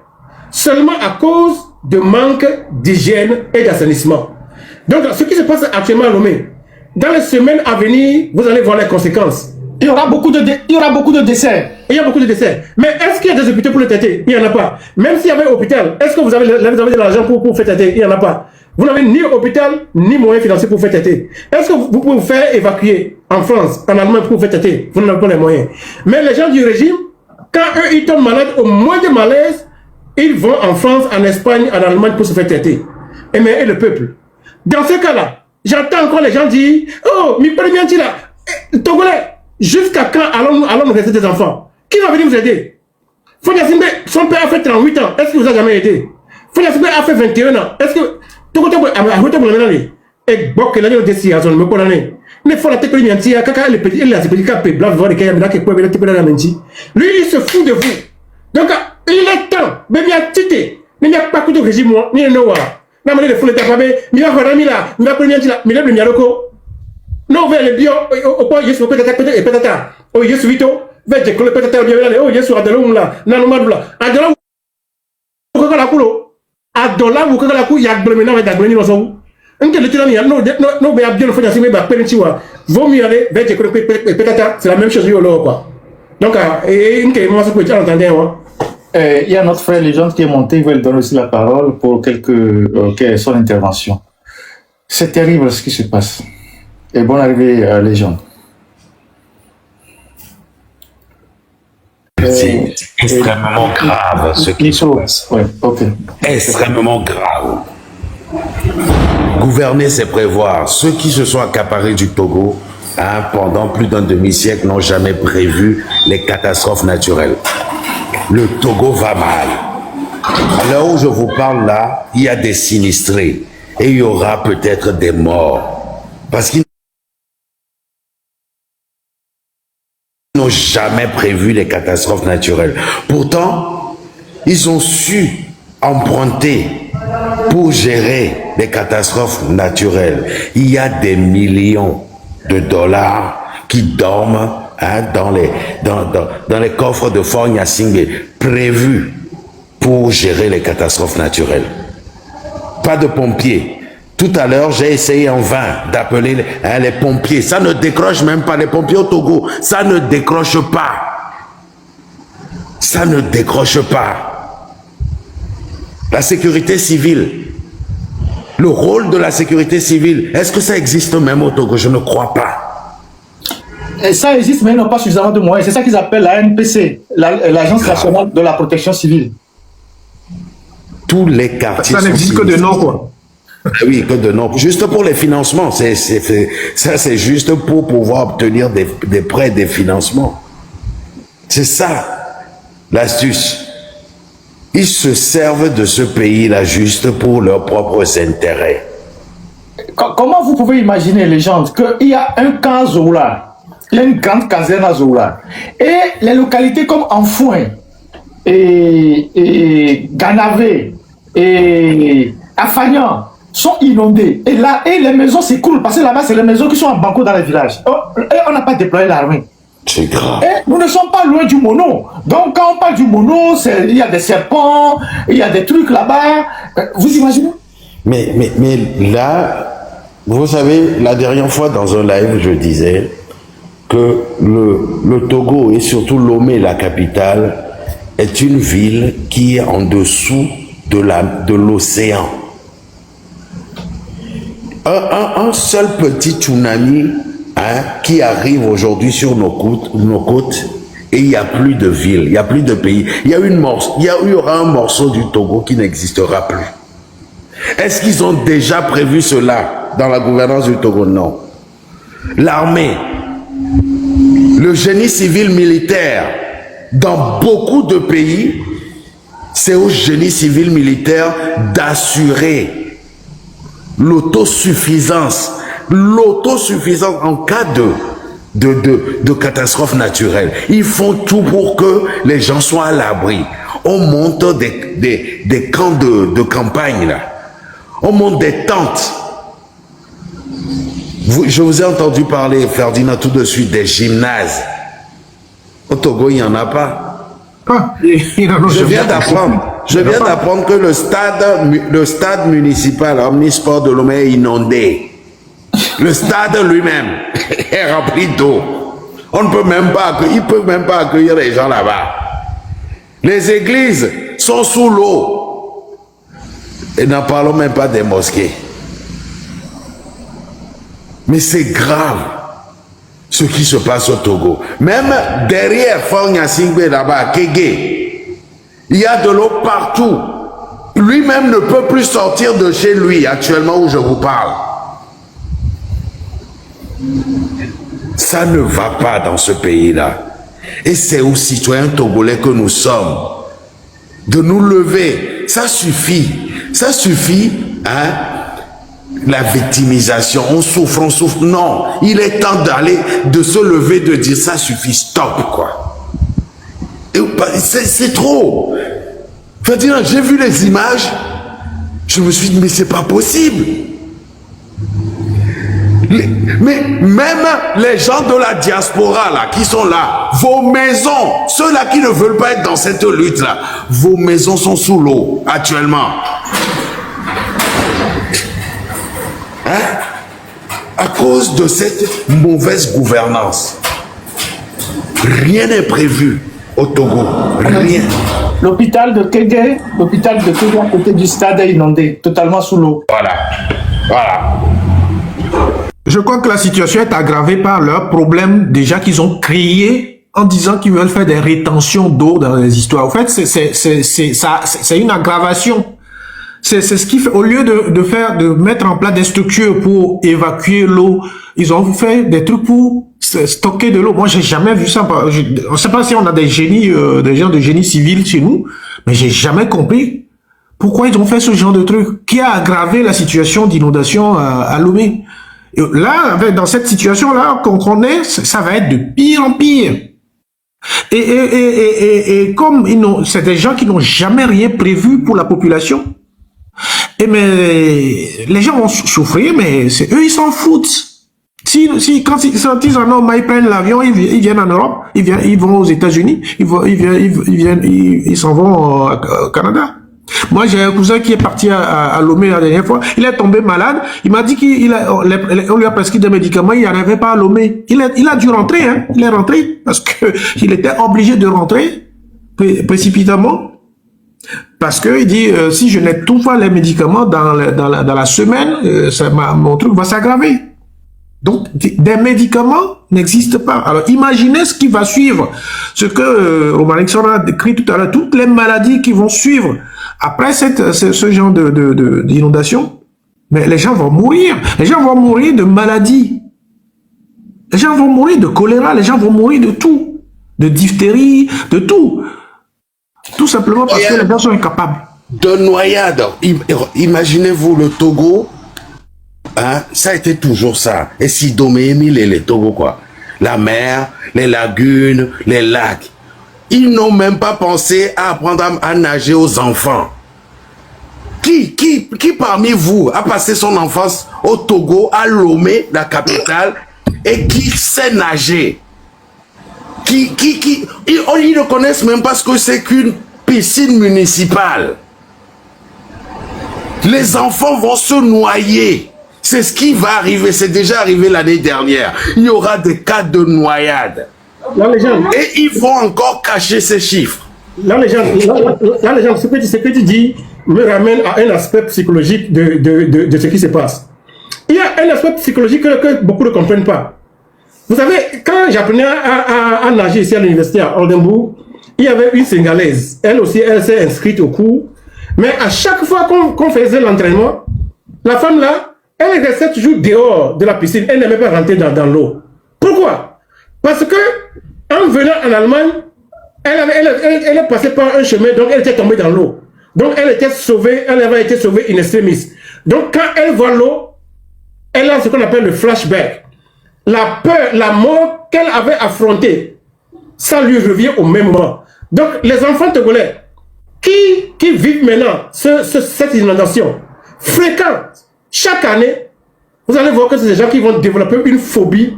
seulement à cause de manque d'hygiène et d'assainissement. Donc, ce qui se passe actuellement à Lomé, dans les semaines à venir, vous allez voir les conséquences. Il y aura beaucoup de décès. Il y a beaucoup de décès. Mais est-ce qu'il y a des hôpitaux pour le traiter? Il n'y en a pas. Même s'il y avait un hôpital, est-ce que vous avez de l'argent pour faire traiter? Il n'y en a pas. Vous n'avez ni hôpital, ni moyens financiers pour faire traiter. Est-ce que vous pouvez vous faire évacuer en France, en Allemagne pour faire traiter? Vous n'avez pas les moyens. Mais les gens du régime, quand eux, ils tombent malades, au moins de malaise, ils vont en France, en Espagne, en Allemagne pour se faire traiter. Et le peuple. Dans ce cas-là, j'entends encore les gens dire, oh, mi premier là, Togolais, jusqu'à quand allons-nous rester des enfants? Qui va venir vous aider? Fonyasimbe, son père a fait 38 ans, est-ce qu'il vous a jamais aidé? Fonyasimbe a fait 21 ans, est-ce que... Lui, il se fout de vous. Donc, il est temps. Mais bien, tité. Mais il n'y a pas que de régime, ni de noir. Non, mais il faut le taper. Mais il y a un ami là. Il y a un ami là. Mais il y a un ami. Non, vers le bio. Au point, il y a peut-être et peut-être. Oh, il y a vite. Vers le peut-être bien là. Oh, il y a sur Adelon là. Non, non, non. Adelon. Pourquoi la couleur? Adola, vous avez la couille, il y a de l'eau, il y a de l'eau. Non, mais bien le fait d'assumer, vaut mieux aller vers des peut-être, c'est la même chose, quoi. Donc, il y a notre frère Légende qui est monté, il va lui donner aussi la parole pour son intervention. C'est terrible ce qui se passe. Et bonne arrivée, Légende. C'est extrêmement grave ce qui se passe. Oui, ok. Extrêmement grave. Gouverner, c'est prévoir. Ceux qui se sont accaparés du Togo pendant plus d'un demi-siècle n'ont jamais prévu les catastrophes naturelles. Le Togo va mal. À l'heure où je vous parle là, il y a des sinistrés et il y aura peut-être des morts. Parce qu'ils n'ont jamais prévu les catastrophes naturelles. Pourtant, ils ont su emprunter pour gérer les catastrophes naturelles. Il y a des millions de dollars qui dorment dans les coffres de Fort Gnassingbé prévus pour gérer les catastrophes naturelles. Pas de pompiers. Tout à l'heure, j'ai essayé en vain d'appeler les pompiers. Ça ne décroche même pas. Les pompiers au Togo, ça ne décroche pas. Ça ne décroche pas. La sécurité civile. Le rôle de la sécurité civile, est-ce que ça existe même au Togo? Je ne crois pas. Et ça existe, mais ils n'ont pas suffisamment de moyens. C'est ça qu'ils appellent la NPC, l'Agence nationale de la protection civile. Tous les quartiers. Ça n'existe que de nom, quoi. Oui, que de nom. Juste pour les financements. Ça, c'est juste pour pouvoir obtenir des prêts, des financements. C'est ça, l'astuce. Ils se servent de ce pays-là juste pour leurs propres intérêts. Comment vous pouvez imaginer, les gens, qu'il y a un camp Zoula, il y a une grande caserne à Zoula, et les localités comme Enfouin, et Ganavé, et Afagnan sont inondées. Et là, et les maisons s'écroulent, parce que là-bas, c'est les maisons qui sont en banco dans les villages. Et on n'a pas déployé l'armée. C'est grave. Et nous ne sommes pas loin du mono. Donc, quand on parle du mono, il y a des serpents, il y a des trucs là-bas. Vous imaginez? Mais là, vous savez, la dernière fois dans un live, je disais que le Togo et surtout Lomé, la capitale, est une ville qui est en dessous de l'océan. Un seul petit tsunami qui arrive aujourd'hui sur nos côtes et il n'y a plus de ville, il n'y a plus de pays. Il y aura un morceau du Togo qui n'existera plus. Est-ce qu'ils ont déjà prévu cela dans la gouvernance du Togo? Non. L'armée, le génie civil militaire, dans beaucoup de pays, c'est au génie civil militaire d'assurer l'autosuffisance l'autosuffisance en cas de catastrophe naturelle. Ils font tout pour que les gens soient à l'abri. On monte des camps de campagne, là. On monte des tentes. Je vous ai entendu parler, Ferdinand, tout de suite, des gymnases. Au Togo, il n'y en a pas. Je viens d'apprendre que le stade municipal Omnisport de Lomé est inondé. Le stade lui-même est rempli d'eau. On ne peut même pas accueillir, il peut même pas accueillir les gens là-bas. Les églises sont sous l'eau. Et n'en parlons même pas des mosquées. Mais c'est grave ce qui se passe au Togo. Même derrière Fort Gnassingbé là-bas, Kégué, il y a de l'eau partout. Lui-même ne peut plus sortir de chez lui actuellement où je vous parle. Ça ne va pas dans ce pays-là. Et c'est aux citoyens togolais que nous sommes de nous lever. Ça suffit. Ça suffit, hein? La victimisation, on souffre. Non, il est temps de se lever, de dire ça suffit, stop, quoi. C'est trop. Ferdinand, j'ai vu les images, je me suis dit, mais c'est pas possible. Mais même les gens de la diaspora, là, qui sont là, vos maisons, ceux-là qui ne veulent pas être dans cette lutte-là, vos maisons sont sous l'eau, actuellement. Hein? À cause de cette mauvaise gouvernance. Rien n'est prévu au Togo. Rien. L'hôpital de Kégué, à côté du stade est inondé, totalement sous l'eau. Voilà. Voilà. Je crois que la situation est aggravée par leurs problèmes déjà qu'ils ont créés en disant qu'ils veulent faire des rétentions d'eau dans les histoires. En fait, c'est une aggravation. C'est ce qui fait, au lieu de mettre en place des structures pour évacuer l'eau, ils ont fait des trucs pour stocker de l'eau. Moi, j'ai jamais vu ça. On ne sait pas si on a des génies, des gens de génie civil chez nous, mais j'ai jamais compris pourquoi ils ont fait ce genre de truc qui a aggravé la situation d'inondation à Lomé. Et là, dans cette situation-là qu'on est, ça va être de pire en pire. Et comme c'est des gens qui n'ont jamais rien prévu pour la population, et mais les gens vont souffrir, mais c'est eux, ils s'en foutent. Quand ils en ont, ils prennent l'avion, ils viennent en Europe, ils vont aux États-Unis, ils s'en vont au Canada. Moi, j'ai un cousin qui est parti à Lomé la dernière fois. Il est tombé malade. Il m'a dit qu'on lui a prescrit des médicaments. Il n'arrivait pas à Lomé. Il a dû rentrer, hein. Il est rentré parce que il était obligé de rentrer précipitamment. Parce que il dit, si je n'étouffe pas les médicaments dans la semaine, mon truc va s'aggraver. Donc, des médicaments n'existent pas. Alors, imaginez ce qui va suivre. Ce que Romain Alexandre a décrit tout à l'heure, toutes les maladies qui vont suivre après ce genre d'inondation. Mais les gens vont mourir. Les gens vont mourir de maladies. Les gens vont mourir de choléra. Les gens vont mourir de tout. De diphtérie, de tout. Tout simplement parce que les gens sont incapables. De noyade. Imaginez-vous le Togo. Hein? Ça a été toujours ça. Et si Domémil et les Togo, quoi. La mer, les lagunes, les lacs. Ils n'ont même pas pensé à apprendre à nager aux enfants. Qui parmi vous a passé son enfance au Togo, à Lomé, la capitale, et qui sait nager? Ils ne connaissent même pas ce que c'est qu'une piscine municipale. Les enfants vont se noyer. C'est ce qui va arriver. C'est déjà arrivé l'année dernière. Il y aura des cas de noyade. Et ils vont encore cacher ces chiffres. Là, les gens, ce que tu dis me ramène à un aspect psychologique de ce qui se passe. Il y a un aspect psychologique que beaucoup ne comprennent pas. Vous savez, quand j'apprenais à nager ici à l'université à Oldenburg, il y avait une Sénégalaise. Elle aussi, elle s'est inscrite au cours. Mais à chaque fois qu'on faisait l'entraînement, la femme là, elle restait toujours dehors de la piscine. Elle n'aimait pas rentrer dans l'eau. Pourquoi? Parce que en venant en Allemagne, elle est passée par un chemin, donc elle était tombée dans l'eau. Donc elle était sauvée, elle avait été sauvée in extremis. Donc quand elle voit l'eau, elle a ce qu'on appelle le flashback. La peur, la mort qu'elle avait affrontée, ça lui revient au même moment. Donc, les enfants togolais qui vivent maintenant cette inondation fréquente, chaque année, vous allez voir que c'est des gens qui vont développer une phobie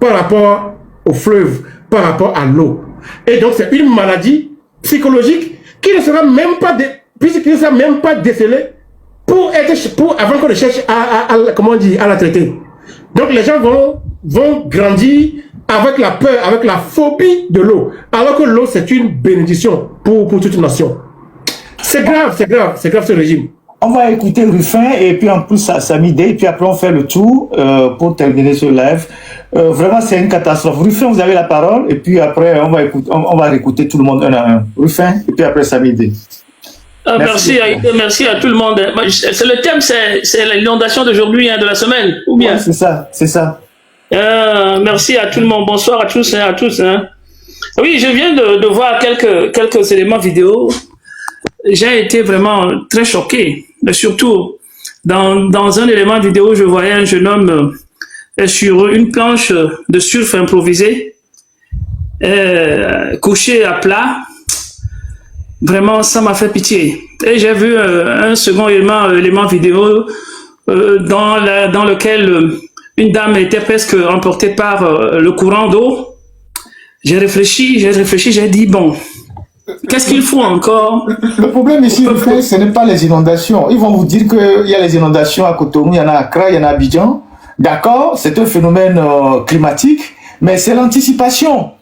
par rapport au fleuve, par rapport à l'eau. Et donc, c'est une maladie psychologique qui ne sera même pas, puisqu'il ne sera même pas décelée avant qu'on ne cherche à la traiter. Donc, les gens vont grandir avec la peur, avec la phobie de l'eau, alors que l'eau, c'est une bénédiction pour toute une nation. C'est grave ce régime. On va écouter Ruffin et puis en plus Samidé, et puis après on fait le tour pour terminer ce live. Vraiment, c'est une catastrophe. Ruffin, vous avez la parole et puis après on va écouter tout le monde un à un. Ruffin et puis après Samidé. Merci à tout le monde. C'est le thème, c'est l'inondation d'aujourd'hui, de la semaine, ou bien? Ouais, c'est ça. Merci à tout le monde. Bonsoir à tous et à tous. Oui, je viens de voir quelques éléments vidéo. J'ai été vraiment très choqué. Mais surtout, dans un élément vidéo, je voyais un jeune homme sur une planche de surf improvisée, couché à plat. Vraiment, ça m'a fait pitié. Et j'ai vu un second élément vidéo dans lequel une dame était presque emportée par le courant d'eau. J'ai réfléchi, j'ai dit, bon, qu'est-ce qu'il faut encore? Le problème ici, ce n'est pas les inondations. Ils vont vous dire qu'il y a les inondations à Cotonou, il y en a à Accra, il y en a à Abidjan. D'accord, c'est un phénomène climatique, mais c'est l'anticipation.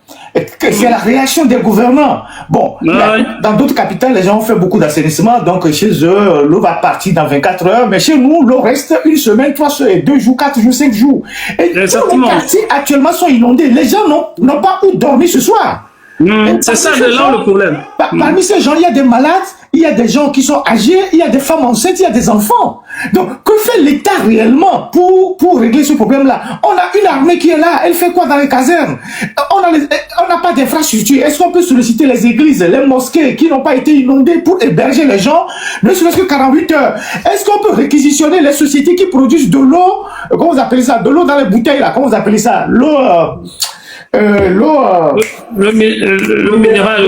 C'est la réaction des gouvernants. Bon, dans d'autres capitales, les gens ont fait beaucoup d'assainissement, donc chez eux, l'eau va partir dans 24 heures, mais chez nous, l'eau reste une semaine, 3 jours, 2 jours, 4 jours, 5 jours. Et tous les quartiers actuellement sont inondés. Les gens n'ont pas où dormir ce soir. C'est ça le problème. Parmi ces gens, il y a des malades, il y a des gens qui sont âgés, il y a des femmes enceintes, il y a des enfants. Donc, que fait l'État réellement pour régler ce problème-là? On a une armée qui est là, elle fait quoi dans les casernes? On n'a pas d'infrastructure. Est-ce qu'on peut solliciter les églises, les mosquées qui n'ont pas été inondées pour héberger les gens, ne serait-ce que 48 heures? Est-ce qu'on peut réquisitionner les sociétés qui produisent de l'eau, comment vous appelez ça? De l'eau dans les bouteilles, là, comment vous appelez ça? Le minéral.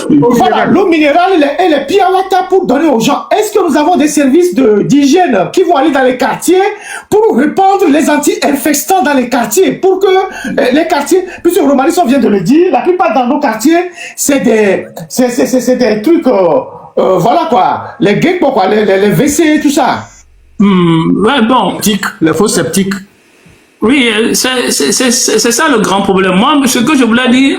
Voilà, l'eau minérale et les piawata pour donner aux gens. Est-ce que nous avons des services d'hygiène qui vont aller dans les quartiers pour répandre les anti-infestants dans les quartiers, pour que les quartiers, puisque Romalisson vient de le dire, la plupart dans nos quartiers, c'est des trucs, voilà quoi, les gays, quoi, les WC, tout ça. Ouais, bon. Les faux sceptiques. Oui, c'est ça le grand problème. Moi, ce que je voulais dire,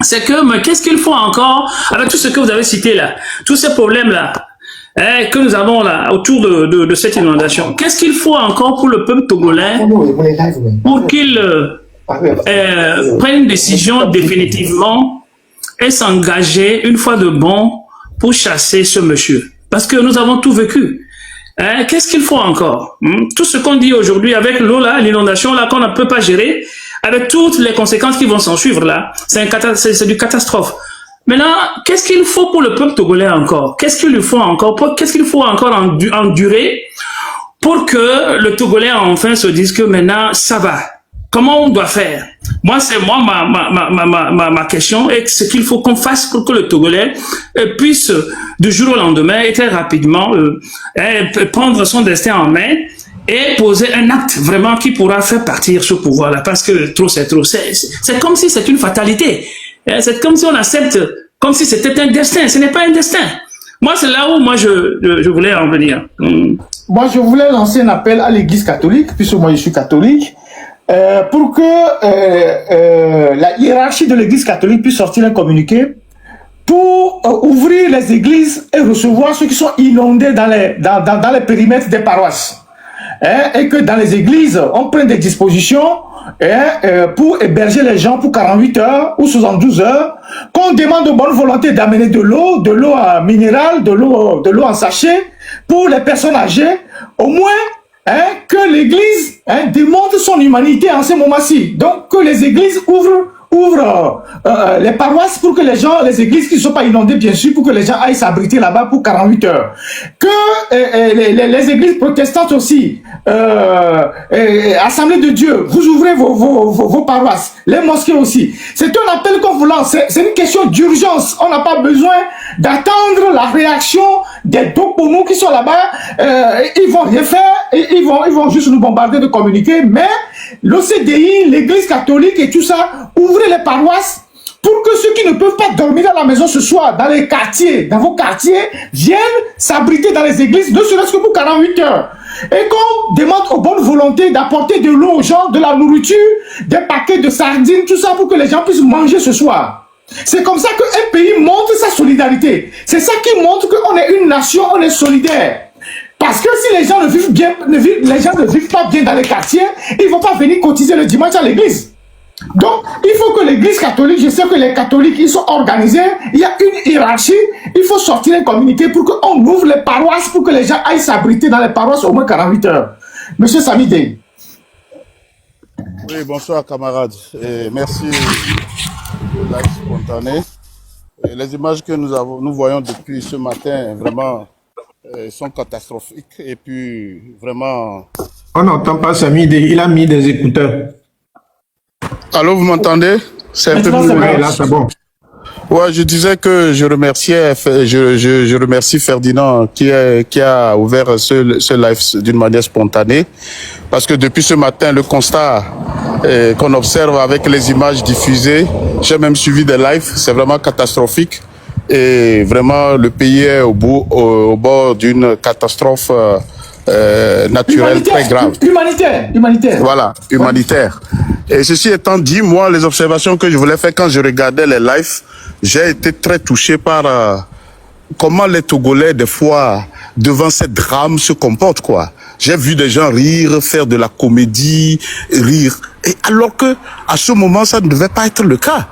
c'est que, mais qu'est-ce qu'il faut encore, avec tout ce que vous avez cité là, tous ces problèmes-là, que nous avons là, autour de cette inondation, qu'est-ce qu'il faut encore pour le peuple togolais, pour qu'il prenne une décision définitivement et s'engager une fois de bon pour chasser ce monsieur? Parce que nous avons tout vécu. Qu'est-ce qu'il faut encore? Tout ce qu'on dit aujourd'hui avec l'eau là, l'inondation là qu'on ne peut pas gérer, avec toutes les conséquences qui vont s'en suivre là, c'est du catastrophe. Maintenant, qu'est-ce qu'il faut pour le peuple togolais encore? Qu'est-ce qu'il lui faut encore? Qu'est-ce qu'il faut encore endurer pour que le Togolais enfin se dise que maintenant ça va? Comment on doit faire? Moi, c'est ma question, et ce qu'il faut qu'on fasse pour que le Togolais puisse, du jour au lendemain, et très rapidement, prendre son destin en main et poser un acte vraiment qui pourra faire partir ce pouvoir-là. Parce que trop, c'est trop. C'est comme si c'est une fatalité. C'est comme si on accepte, comme si c'était un destin. Ce n'est pas un destin. Moi, c'est là où moi je voulais en venir. Moi, je voulais lancer un appel à l'Église catholique, puisque moi, je suis catholique. Pour que la hiérarchie de l'Église catholique puisse sortir un communiqué pour ouvrir les églises et recevoir ceux qui sont inondés dans les périmètres des paroisses. Et que dans les églises, on prenne des dispositions pour héberger les gens pour 48 heures ou 72 heures, qu'on demande de bonne volonté d'amener de l'eau minérale, de l'eau en sachet pour les personnes âgées, au moins que l'Église démontre son humanité en ce moment-ci. Donc, que les églises ouvrent ouvre les paroisses pour que les gens, les églises qui ne sont pas inondées, bien sûr, pour que les gens aillent s'abriter là-bas pour 48 heures. Que les églises protestantes aussi, Assemblée de Dieu, vous ouvrez vos paroisses, les mosquées aussi. C'est un appel qu'on vous lance, c'est une question d'urgence. On n'a pas besoin d'attendre la réaction des dopomos qui sont là-bas. Ils vont rien faire, ils vont juste nous bombarder de communiqués, mais l'OCDI, l'église catholique et tout ça, ouvrez les paroisses pour que ceux qui ne peuvent pas dormir à la maison ce soir, dans les quartiers, dans vos quartiers, viennent s'abriter dans les églises, ne serait-ce que pour 48 heures. Et qu'on demande aux bonnes volontés d'apporter de l'eau aux gens, de la nourriture, des paquets de sardines, tout ça pour que les gens puissent manger ce soir. C'est comme ça qu'un pays montre sa solidarité. C'est ça qui montre qu'on est une nation, on est solidaire. Parce que si les gens ne vivent pas bien dans les quartiers, ils ne vont pas venir cotiser le dimanche à l'église. Donc, il faut que l'église catholique, je sais que les catholiques, ils sont organisés, il y a une hiérarchie, il faut sortir un communiqué pour qu'on ouvre les paroisses, pour que les gens aillent s'abriter dans les paroisses au moins 48 heures. Monsieur Samidé. Oui, bonsoir camarades. Et merci de live spontané. Et les images que nous voyons depuis ce matin, vraiment, sont catastrophiques. Et puis, vraiment... On n'entend pas Samidé, il a mis des écouteurs. Allô, vous m'entendez? C'est un peu plus Ouais, là, c'est bon. Ouais, je disais que je remercie Ferdinand qui a ouvert ce live d'une manière spontanée. Parce que depuis ce matin, le constat qu'on observe avec les images diffusées, j'ai même suivi des lives, c'est vraiment catastrophique. Et vraiment, le pays est au bord d'une catastrophe naturelle très grave. Humanitaire. Voilà, humanitaire. Et ceci étant dit, moi, les observations que je voulais faire quand je regardais les lives, j'ai été très touché par comment les Togolais, des fois, devant ces drames, se comportent, quoi. J'ai vu des gens rire, faire de la comédie, rire. Et alors que, à ce moment, ça ne devait pas être le cas.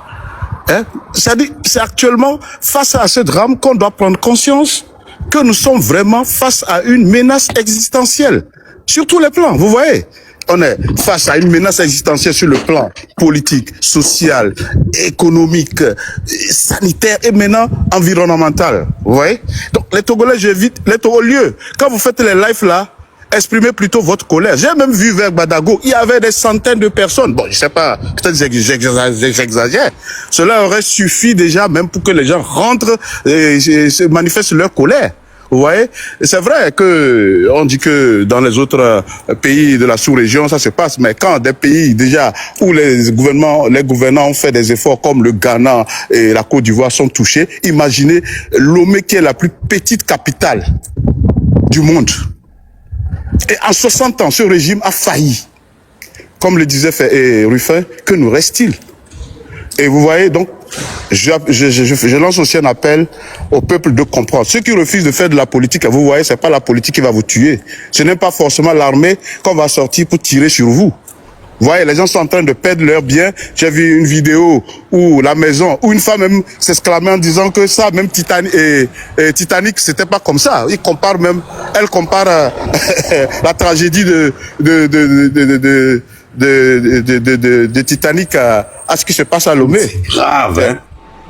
Hein? C'est-à-dire, c'est actuellement, face à ce drame, qu'on doit prendre conscience que nous sommes vraiment face à une menace existentielle. Sur tous les plans, vous voyez. On est face à une menace existentielle sur le plan politique, social, économique, sanitaire et maintenant environnemental. Vous voyez? Donc les Togolais, j'invite, au lieu, quand vous faites les lives là, exprimez plutôt votre colère. J'ai même vu vers Badago, il y avait des centaines de personnes. Bon, je sais pas, peut-être j'exagère. Cela aurait suffi déjà même pour que les gens rentrent et se manifestent leur colère. Vous voyez, c'est vrai que on dit que dans les autres pays de la sous-région ça se passe, mais quand des pays déjà où les gouvernants ont fait des efforts comme le Ghana et la Côte d'Ivoire sont touchés, imaginez Lomé qui est la plus petite capitale du monde. Et en 60 ans, ce régime a failli. Comme le disait Ruffin, que nous reste-t-il? Et vous voyez, donc, je lance aussi un appel au peuple de comprendre. Ceux qui refusent de faire de la politique, vous voyez, c'est pas la politique qui va vous tuer. Ce n'est pas forcément l'armée qu'on va sortir pour tirer sur vous. Vous voyez, les gens sont en train de perdre leurs biens. J'ai vu une vidéo où la maison, où une femme même s'exclamait en disant que ça, même Titanic, c'était pas comme ça. Elle compare la tragédie de Titanic à ce qui se passe à Lomé. C'est grave, hein?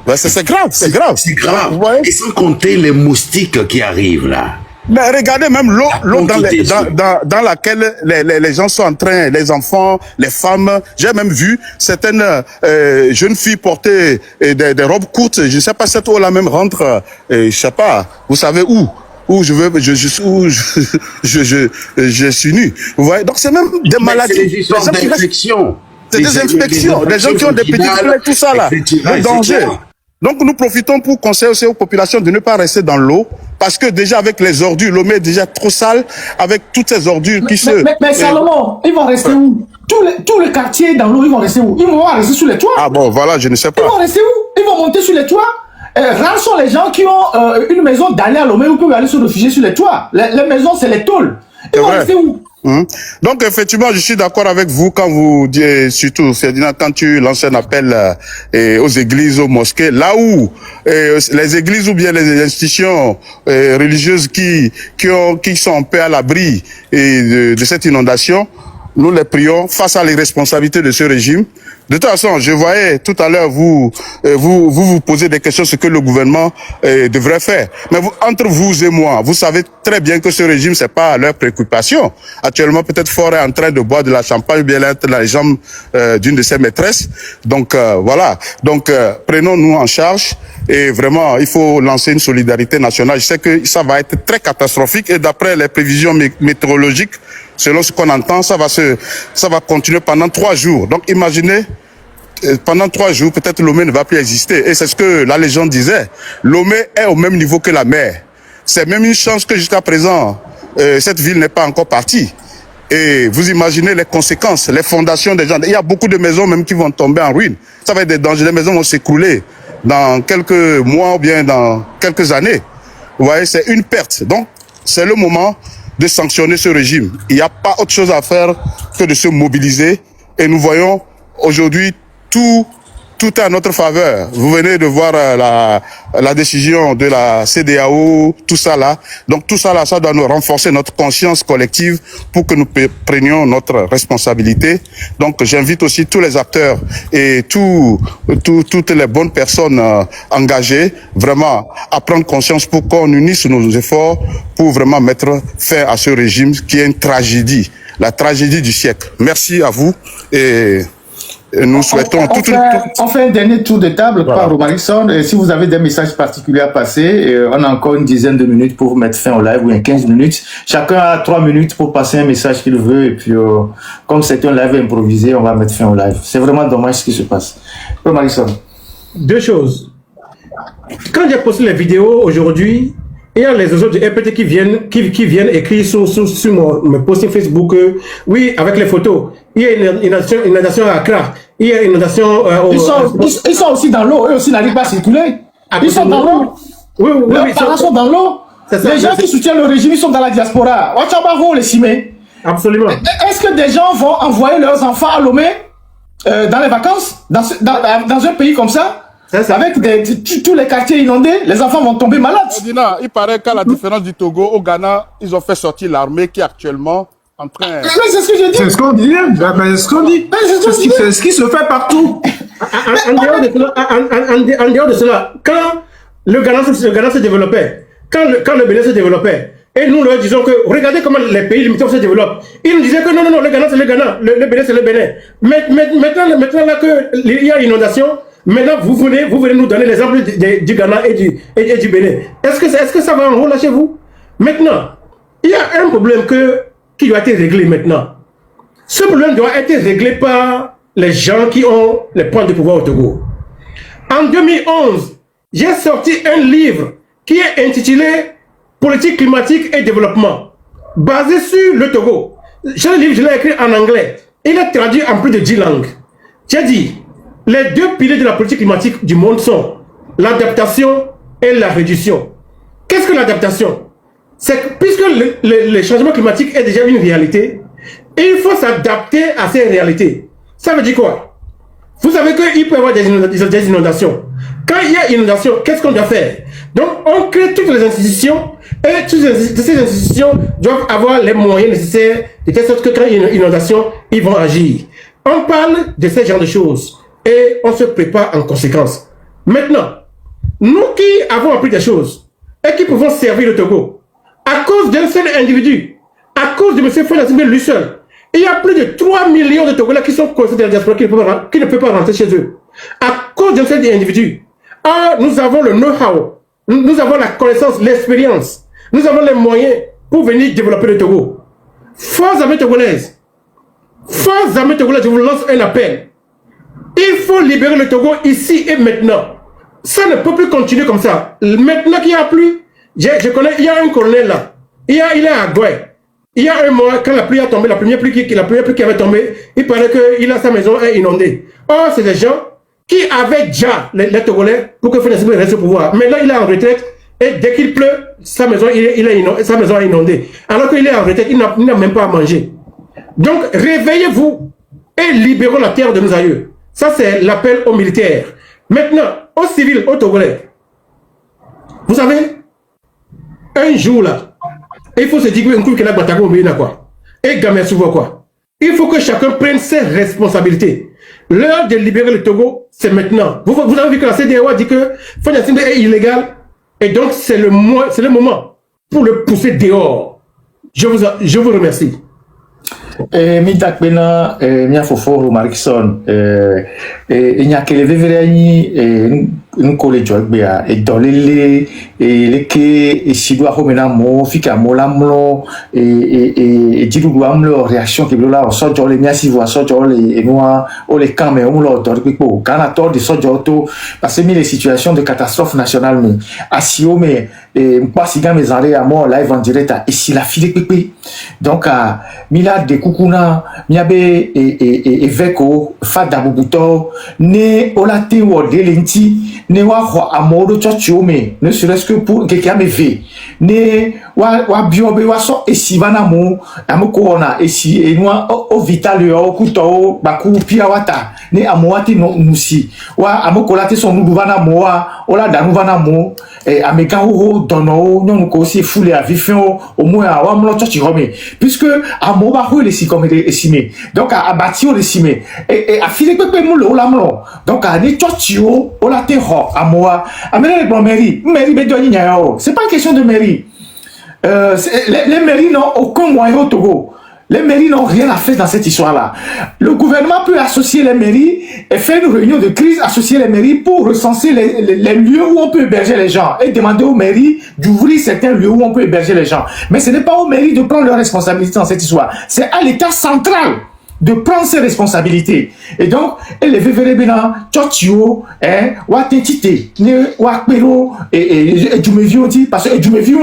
Ouais, c'est grave, c'est grave. C'est grave. Ouais. Et sans compter les moustiques qui arrivent là. Mais regardez même l'eau dans laquelle les gens sont en train, les enfants, les femmes. J'ai même vu certaines jeunes filles porter des robes courtes. Je sais pas cette eau là même rentre, je sais pas. Vous savez où je suis nu. Vous voyez, donc c'est même des maladies. C'est des infections. C'est des infections. Des gens qui ont des petites plaies, tout ça là. Le danger. Donc nous profitons pour conseiller aussi aux populations de ne pas rester dans l'eau, parce que déjà avec les ordures, l'eau est déjà trop sale, avec toutes ces ordures qui se... Mais Salomon, ils vont rester où? Tous les quartiers dans l'eau, ils vont rester où? Ils vont rester sous les toits. Ah bon, voilà, je ne sais pas. Ils vont rester où? Ils vont monter sur les toits. Rares sont les gens qui ont une maison d'aller à Lomé où ils peuvent aller se réfugier sur les toits. Les maisons, c'est les tôles. Ils vont rester où? Donc effectivement, je suis d'accord avec vous quand vous dites, surtout Ferdinand, quand tu lances un appel aux églises, aux mosquées, là où les églises ou bien les institutions religieuses qui sont un peu à l'abri de cette inondation, nous les prions face à l'irresponsabilité de ce régime. De toute façon, je voyais tout à l'heure vous posez des questions sur ce que le gouvernement devrait faire. Mais entre vous et moi, vous savez très bien que ce régime, c'est pas leur préoccupation. Actuellement, peut-être Faure est en train de boire de la champagne ou bien être dans les jambes d'une de ses maîtresses. Donc voilà. Donc prenons-nous en charge et vraiment, il faut lancer une solidarité nationale. Je sais que ça va être très catastrophique et d'après les prévisions météorologiques, selon ce qu'on entend, ça va continuer pendant 3 jours. Donc imaginez, pendant 3 jours, peut-être Lomé ne va plus exister. Et c'est ce que la légende disait. Lomé est au même niveau que la mer. C'est même une chance que jusqu'à présent, cette ville n'est pas encore partie. Et vous imaginez les conséquences, les fondations des gens. Il y a beaucoup de maisons même qui vont tomber en ruine. Ça va être des dangers. Les maisons vont s'écrouler dans quelques mois ou bien dans quelques années. Vous voyez, c'est une perte. Donc, c'est le moment de sanctionner ce régime. Il n'y a pas autre chose à faire que de se mobiliser. Et nous voyons aujourd'hui tout est à notre faveur. Vous venez de voir la décision de la CEDEAO, tout ça là. Donc tout ça là, ça doit nous renforcer notre conscience collective pour que nous prenions notre responsabilité. Donc j'invite aussi tous les acteurs et toutes les bonnes personnes engagées vraiment à prendre conscience pour qu'on unisse nos efforts pour vraiment mettre fin à ce régime qui est une tragédie, la tragédie du siècle. Merci à vous et nous souhaitons on fait un dernier tour de table par Romarikson. Et si vous avez des messages particuliers à passer, on a encore une dizaine de minutes pour mettre fin au live, ou 15 minutes. Chacun a 3 minutes pour passer un message qu'il veut. Et puis, comme c'est un live improvisé, on va mettre fin au live. C'est vraiment dommage ce qui se passe. Romarikson. 2 choses. Quand j'ai posté les vidéos aujourd'hui, il y a les autres du RPT qui viennent écrire sur mon posting Facebook. Oui, avec les photos. Il y a une inondation à Accra. Il y a une inondation ils sont aussi dans l'eau. Eux aussi n'arrivent pas à circuler. Ils sont dans l'eau. Oui, leurs parents sont dans l'eau. Les gens qui soutiennent le régime, ils sont dans la diaspora. Absolument. Est-ce que des gens vont envoyer leurs enfants à Lomé dans les vacances, dans un pays comme ça? Avec tous les quartiers inondés, les enfants vont tomber malades. Il paraît qu'à la différence du Togo, au Ghana, ils ont fait sortir l'armée qui est actuellement en train... C'est ce que je dis. C'est ce qu'on dit. C'est ce qu'on dit. C'est ce qui se fait partout. En dehors de cela, quand le Ghana se développait, quand le Bénin se développait, et nous leur disons que regardez comment les pays limitrophes se développent. Ils nous disaient que non, le Ghana c'est le Ghana, le Bénin c'est le Bénin. Maintenant là qu'il y a inondation, maintenant vous venez nous donner l'exemple du Ghana et du Bénin. Est-ce que ça va en haut là chez vous? Maintenant, il y a un problème qui doit être réglé maintenant. Ce problème doit être réglé par les gens qui ont les points de pouvoir au Togo. En 2011, j'ai sorti un livre qui est intitulé Politique climatique et développement, basé sur le Togo. Ce livre, je l'ai écrit en anglais. Il est traduit en plus de 10 langues. J'ai dit, les 2 piliers de la politique climatique du monde sont l'adaptation et la réduction. Qu'est-ce que l'adaptation? C'est que puisque le changement climatique est déjà une réalité, il faut s'adapter à ces réalités. Ça veut dire quoi? Vous savez qu'il peut y avoir des inondations. Quand il y a inondation, qu'est-ce qu'on doit faire? Donc, on crée toutes les institutions et toutes ces institutions doivent avoir les moyens nécessaires de telle sorte que quand il y a une inondation, ils vont agir. On parle de ce genre de choses et on se prépare en conséquence. Maintenant, nous qui avons appris des choses et qui pouvons servir le Togo, à cause d'un seul individu, à cause de M. Fouad lui seul, il y a plus de 3 millions de Togolais qui sont coincés dans la diaspora qui ne peuvent pas rentrer chez eux. À cause d'un seul individu. Ah, nous avons le know-how, nous avons la connaissance, l'expérience, nous avons les moyens pour venir développer le Togo. Forces armées togolaises, je vous lance un appel. Il faut libérer le Togo ici et maintenant. Ça ne peut plus continuer comme ça. Maintenant qu'il n'y a plus, je connais, il y a un colonel là, il est à Goué. Il y a un mois, quand la pluie a tombé, la première pluie qui avait tombé, il paraît que sa maison est inondée. Or, c'est des gens qui avaient déjà les Togolais pour que Fouad reste au pouvoir. Maintenant, il est en retraite et dès qu'il pleut, sa maison est inondée. Alors qu'il est en retraite, il n'a même pas à manger. Donc, réveillez-vous et libérons la terre de nos aïeux. Ça, c'est l'appel aux militaires. Maintenant, aux civils, aux Togolais. Vous savez, un jour là, il faut se dire que un coup qui n'a pas quoi. Et gamin souvent quoi. Il faut que chacun prenne ses responsabilités. L'heure de libérer le Togo, c'est maintenant. Vous avez vu que la CEDEAO a dit que Fanya Sinde est illégal, et donc c'est le moment pour le pousser dehors. Je vous remercie. Midak bena mia foforo Marikson nya kele vevere ni nkole jogbea e dolele leke e sidwa homena mo fika mola mlo e jidudu amlo réaction ke blola o sojo le mia sivo sojo le e noa o le kame o mlo to pipo kana to de sojo to parce que les situations de catastrophe nationale mais asio mais mpasiga mes arrêts à moi live en direct et si la file pipi donc à mila de kukuna miabe e veko fada bubuto ne olate wo de lenti ne wa ho amodo chochiome ne serait-ce que pour quelqu'un me ve ne wa biobe wa so esivana mo amoko ona esi enwa o vital yo kuto baku pia wata ne amoati no musi wa amoko late son nuduvana mo ola danuvana mo ameka ho dono nyonu ko si foule à vifin au moins wa mlo chochi home puisque amo ba ho le si comme estimé donc a bâti o le simé et a filé pepe mo le la mlo donc a ni chochi o la te ho amoa amene le mairie be doni nya yo c'est pas une question de mairie les mairies n'ont aucun moyen au Togo. Les mairies n'ont rien à faire dans cette histoire-là. Le gouvernement peut associer les mairies et faire une réunion de crise, associer les mairies pour recenser les lieux où on peut héberger les gens et demander aux mairies d'ouvrir certains lieux où on peut héberger les gens. Mais ce n'est pas aux mairies de prendre leurs responsabilités dans cette histoire. C'est à l'État central de prendre ses responsabilités. Et donc, elle est vévérément, tchotchio, watentite, wakpero, et djumevio dit, parce que djumevio,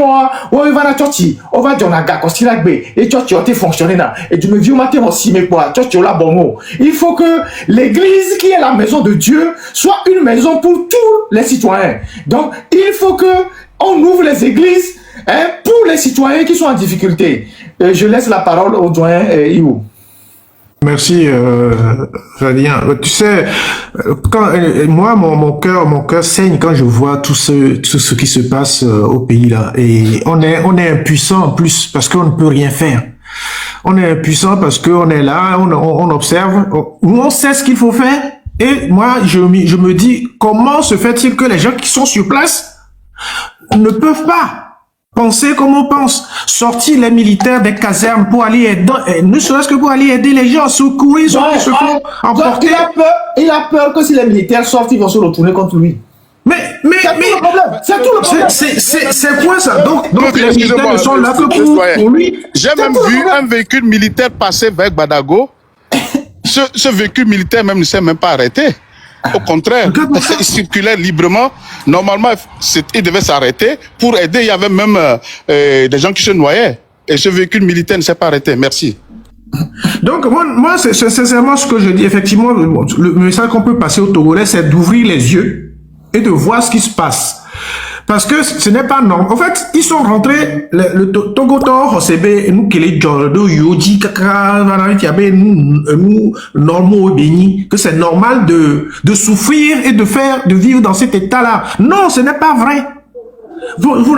on va la tchotchi, on va dire, on a gagné, et tchotchio, t'es fonctionné là, et djumevio, maté, on s'y met quoi, tchotchio, là, bon mot. Il faut que l'église, qui est la maison de Dieu, soit une maison pour tous les citoyens. Donc, il faut que on ouvre les églises, pour les citoyens qui sont en difficulté. Je laisse la parole au doyen Iou. Merci, Radien. Tu sais, quand moi, mon cœur saigne quand je vois tout ce qui se passe au pays là. Et on est impuissant en plus parce qu'on ne peut rien faire. On est impuissant parce qu'on est là, on observe, on sait ce qu'il faut faire. Et moi, je me dis, comment se fait-il que les gens qui sont sur place ne peuvent pas penser comme on pense, sortir les militaires des casernes pour aller aider, ne serait-ce que pour aller aider les gens, secourir ceux qui se font emporter. Il a peur que si les militaires sortent, ils vont se retourner contre lui. Mais c'est tout le problème. C'est quoi ça? Donc les militaires sont là que pour lui. J'ai même vu un véhicule militaire passer vers Badago. Ce véhicule militaire même ne s'est même pas arrêté. Au contraire, il circulait librement. Normalement, il devait s'arrêter pour aider. Il y avait même des gens qui se noyaient. Et ce véhicule militaire ne s'est pas arrêté. Merci. Donc, moi c'est sincèrement ce que je dis. Effectivement, le message qu'on peut passer aux Togolais, c'est d'ouvrir les yeux et de voir ce qui se passe. Parce que ce n'est pas normal. En fait, ils sont rentrés, le Togotor, Hosebe, nous, Kele, Jordo, Yoji, Kaka, nous, normaux, bénis, que c'est normal de souffrir et de vivre dans cet état-là. Non, ce n'est pas vrai.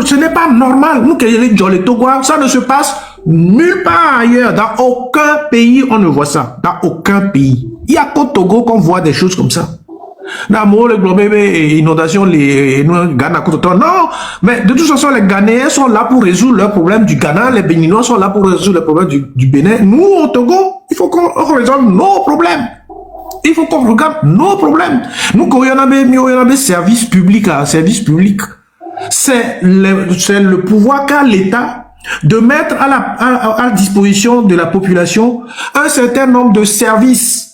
Ce n'est pas normal. Nous, Kele, Jordo, Togo, ça ne se passe nulle part ailleurs. Dans aucun pays, on ne voit ça. Dans aucun pays. Il y a qu'au Togo qu'on voit des choses comme ça. Non, mais de toute façon, les Ghanéens sont là pour résoudre leurs problèmes du Ghana, les Béninois sont là pour résoudre les problèmes du Bénin. Nous, au Togo, il faut qu'on résolve nos problèmes. Il faut qu'on regarde nos problèmes. Nous, quand il y en a des services publics, c'est le pouvoir qu'a l'État de mettre à disposition de la population un certain nombre de services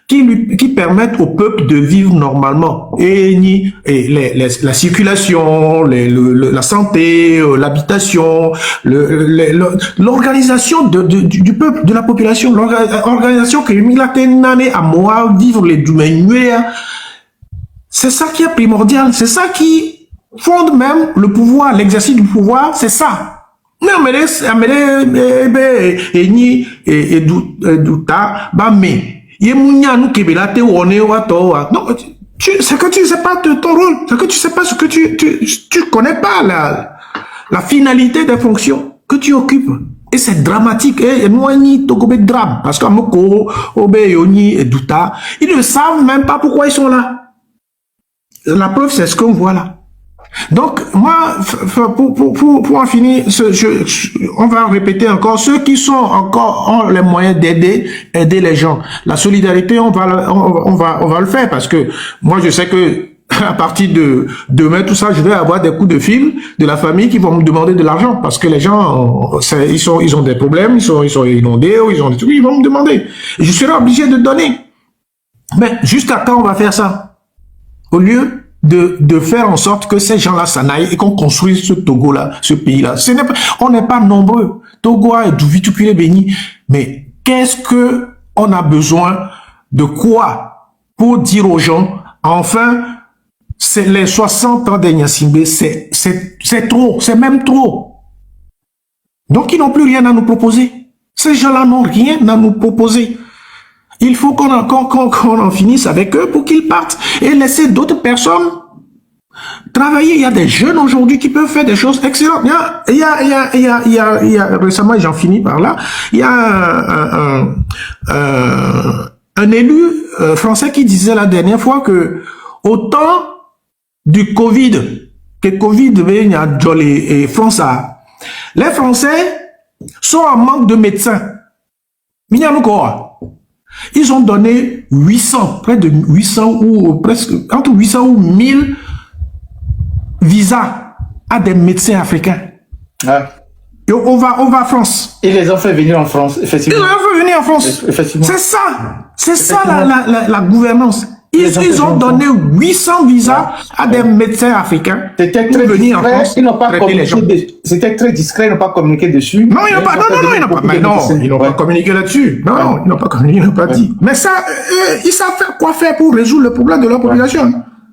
qui permettent au peuple de vivre normalement. Et la circulation, la santé, l'habitation, l'organisation du peuple, de la population, l'organisation qui est à moi vivre les domaines. C'est ça qui est primordial, c'est ça qui fonde même le pouvoir, l'exercice du pouvoir, c'est ça. Non, mais non, c'est que tu sais pas ton rôle, c'est que tu sais pas ce que tu connais pas la finalité des fonctions que tu occupes. Et c'est dramatique. Et nous, on Togo drame. Parce qu'Amoko, Obe, Yoni et Douta, ils ne savent même pas pourquoi ils sont là. La preuve, c'est ce qu'on voit là. Donc, moi, pour en finir, on va répéter encore, ceux qui sont encore, ont les moyens d'aider, aider les gens. La solidarité, on va le faire parce que moi, je sais que à partir de demain, tout ça, je vais avoir des coups de fil de la famille qui vont me demander de l'argent parce que les gens, ils ont des problèmes, ils sont inondés, ou ils ont des trucs, ils vont me demander. Je serai obligé de donner. Mais jusqu'à quand on va faire ça? Au lieu de faire en sorte que ces gens-là s'en aillent et qu'on construise ce Togo-là, ce pays-là. On n'est pas nombreux. Togo et Douvitukule béni. Mais qu'est-ce que on a besoin de quoi pour dire aux gens, enfin, c'est les 60 ans de Gnassingbé, c'est trop, c'est même trop. Donc ils n'ont plus rien à nous proposer. Ces gens-là n'ont rien à nous proposer. Il faut qu'on en finisse avec eux pour qu'ils partent et laisser d'autres personnes travailler. Il y a des jeunes aujourd'hui qui peuvent faire des choses excellentes. Il y a récemment, j'en finis par là, il y a un élu français qui disait la dernière fois que au temps du Covid, que Covid et France, les Français sont en manque de médecins. Ils ont donné 800, près de 800 ou presque, entre 800 ou 1000 visas à des médecins africains. Ouais. Et on va en France. Ils les ont fait venir en France, effectivement. Ils les ont fait venir en France. Effectivement. C'est ça la gouvernance. Ils ont donné 800 visas à des médecins africains pour venir en France. Ils n'ont pas communiqué. C'était très discret, ils n'ont pas communiqué dessus. Non, ils n'ont pas. Ils n'ont pas communiqué là-dessus. Non, ils n'ont pas communiqué, ils n'ont pas dit. Mais ça, ils savent quoi faire pour résoudre le problème de leur population.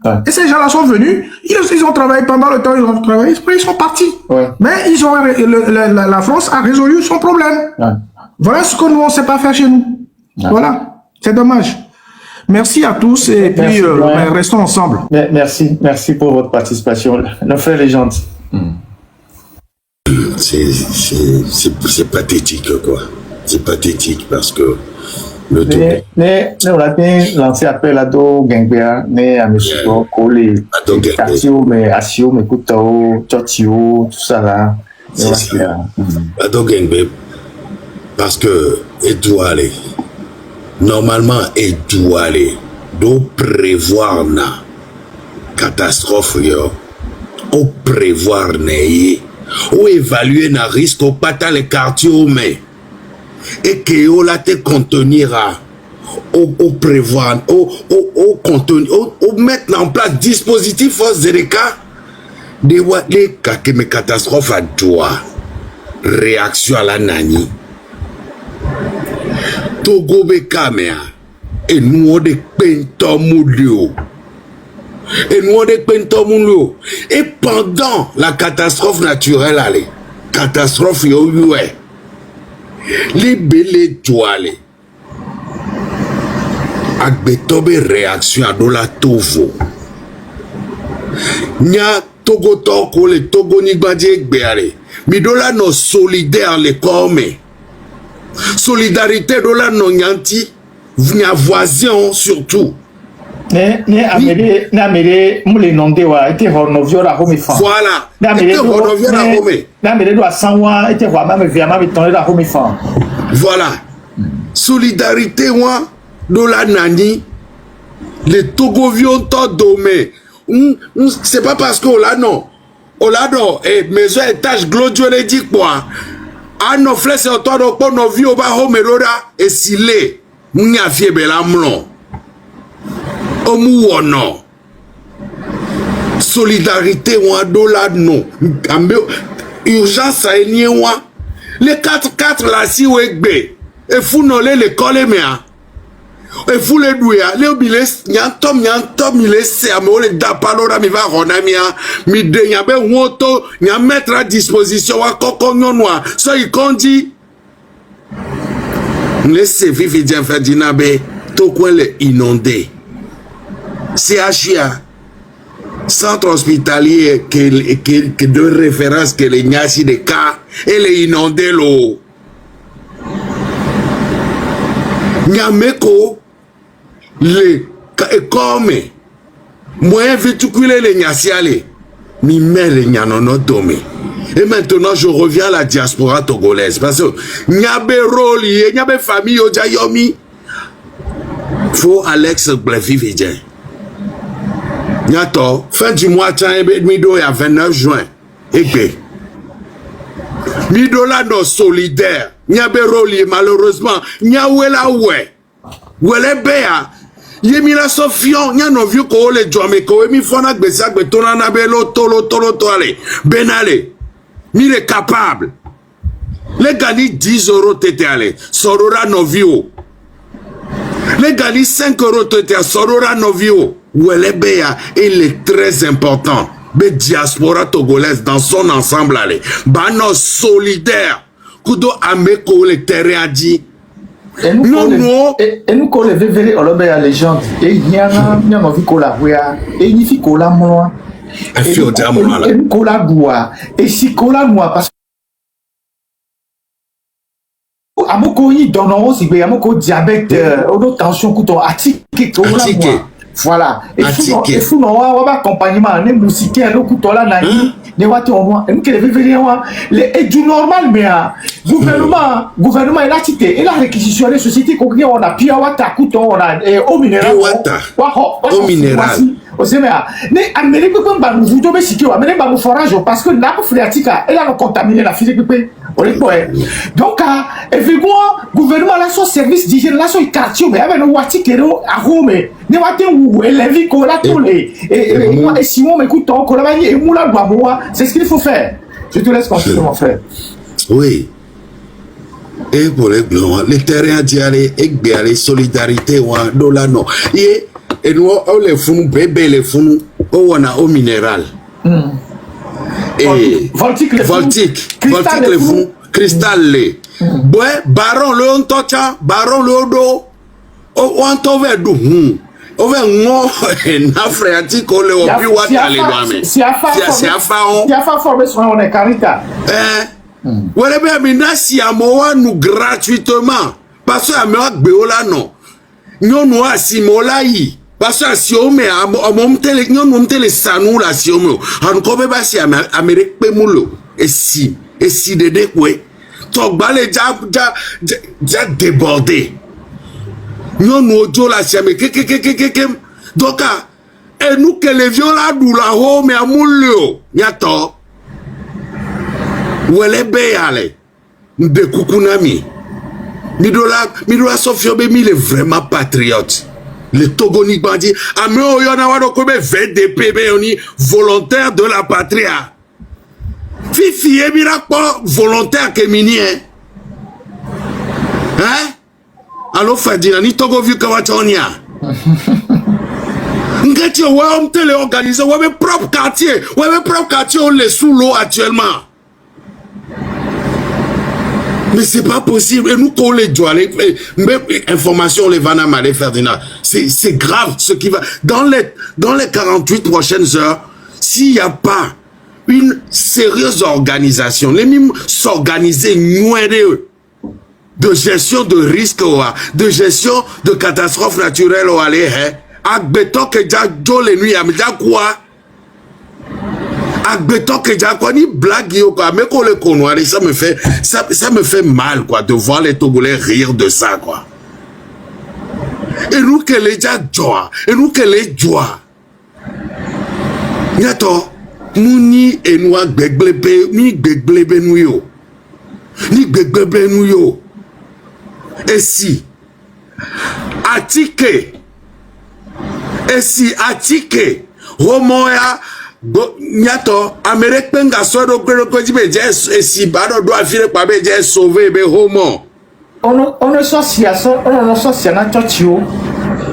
Ouais. Et ces gens-là sont venus, ils ont travaillé pendant le temps, ils ont travaillé, après ils sont partis. Ouais. Mais la France a résolu son problème. Ouais. Voilà ce que nous, on ne sait pas faire chez nous. Ouais. Voilà, c'est dommage. Merci à tous et puis restons ensemble. Merci pour votre participation. Nos frères les gentils. C'est pathétique, quoi. C'est pathétique parce que le tout. On a bien lancé appel à Do Gengbea, né à Monsieur Kole, Katio, mais Asio, mais Koutao, Tchotio, tout ça là. C'est ça. À Do Gengbea, parce que il doit aller. Normalement, il doit aller. Do prévoir na catastrophe yo, ou prévoir na ou évaluer na risque au pata les quartiers mais et que on la te contenira au prévoir au contenir au mettre en place dispositif force de cas de les catastrophe à toi réaction à la nani Togo be kamea et nous on de pentomulio et pendant la catastrophe naturelle allez catastrophe yo les belles toiles Agbetobe réaction à dola tovo nya Togo toko le Togo ni gbadie gbeare mi dola no solidaire le comme solidarité dola no nyanti vnia voisin surtout voilà voilà solidarité wa dola nani les Togovions to domé c'est pas parce que là non et maison étage glodio le dit quoi a no flesse auto do po no vi oba home loda et silé ni afie bela mlon omu wono solidarité wa dola non ambe urgence a eni wa les 4 la si wegbe e fu no le coller mea e fu le douya le obile nyantom il se amo le da palora mi va ronamia mi de nyabe woto nya mettre à disposition wa koko nonwa so il kondi laissez vivre bien Ferdinand to coin le inondé CHIA centre hospitalier que de référence que les nyasi de cas et les inondés l'eau Nyameko, les comme moi vitukulé les nyasiale, mi mère les nyanono domé. Et maintenant je reviens à la diaspora togolaise parce que nyabe roli, nyabe famille ojayomi. Faut Alex Blevividien. Nyato, fin du mois, mido ya 29 juin. Eke. Mido la no solidaire. Nyabe roli, malheureusement. Nyawela we. Wele bea. Yemila sofion. Nyano vieux ko le jome ko. Mi fona gbesak betona na belo tolo toale. Benale. Mi est capable. Les gani 10 € tete ale. Sorora no vieux. Les gars, 5 € te sorora novio. Welebea, il est très important. La diaspora togolaise dans son ensemble, allez. Bano solidaire. Kudo ameko le terrain dit. Et nous, quand les vévérés, on a les gens. Et il y a un envie qu'on la voit. Et il y a qu'on la moi. Et nous, qu'on la boit. Et si qu'on la moi, parce que amoko yi dono aussi be amoko diabète auto tension couteau atike to la voilà et fou no wa accompagnement ne musique le couteau là na yi ne wa te on nous que les vévérien wa et du normal mais gouvernement il a cité il a réquisitionné les sociétés qu'on on a pia wata couteau on a au minéral au minéral Osemea, ne Amérique peut pas nous tomber si tu as mené par forage parce que la phréatique elle a contaminé la physique donc évidemment gouvernement là son service d'hygiène là son quartier mais avec nos watikero à Rome ne wate où élève ko la tolé et Simon m'écoute ton ko la et moula bois c'est ce qu'il faut faire. Je te laisse continuer mon frère. Oui. Et pour les terrains d'y aller et solidarité ou dollar non. Et nous, on les fous, bébé les fous, on a au minéral. Et Voltique les fous, cristal les. Ouais, baron le on tocha, baron le do, on t'ouvre du on va non, na fréatique on le obi wata les doigts. Si a fa formation on est carita. Ouais, bien maintenant si à moi nous gratuitement, parce que à moi béola non, nous a simolai. Parce que si on met à mon télé sanou la si on met on peut pas si Amérique pémoulo et si de découé ton balai déjà débordé nous audio la si Amérique donc et nous que les viola d'où la haut mais à moulio nyato où elle est béale de kukunami midola Sofio Bemi il est vraiment patriote. Les Togoniques bandits, Ameo Yonawado Kobe VDP, volontaire de la patrie. Fifi Ebirakpo, volontaire Kemini. Hein? Alors, Fadina, ni Togo vu Kawatonia. Ngati, ouais, on te les organise, ouais, mes propres quartiers, on les sous l'eau actuellement. Mais c'est pas possible. Et nous, qu'on les doit, même information, les Vanama, les Ferdinand, c'est grave ce qui va. Dans les 48 prochaines heures, s'il n'y a pas une sérieuse organisation, les mêmes s'organiser, de gestion de risque, de gestion de catastrophes naturelles, Agbeto que déjà les nuits, quoi? Agbeto que déjà quoi ni blague quoi mais qu'on le connaît ça me fait mal quoi de voir les Togolais rire de ça quoi. Et nous que les gens joie et nous que les joie. Nyato muni et nous gbegblebe ni gbegblebe nous yo. Ni gbegblebe nous yo. Et si atike Romoya Nyato, Amérique penga sodo ko jibe je si bado do afire pa be je sauver be homo. On association, on associe na Tchotio.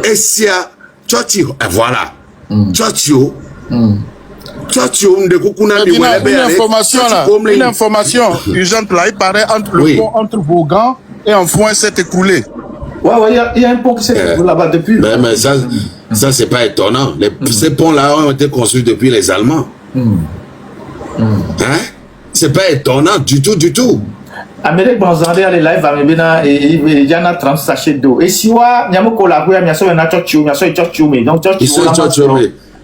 Et si a Tchotio, voilà. Tchotio. Tchotio de kukuna de une information urgente là, il paraît entre le pont entre Vaughan et Enfoin s'est écoulé. Ouais, il y a un pont qui s'est écoulé là-bas depuis. Mais ça c'est pas étonnant. Ces ponts-là ont été construits depuis les Allemands. Hein? C'est pas étonnant du tout. Amérique Bonzandé a les live à Mébéna et il y en a 30 sachets d'eau. Et si wa, il y a mon collègue, il y a un tchotchou, il y a un tchotchou, mais donc tchotchou.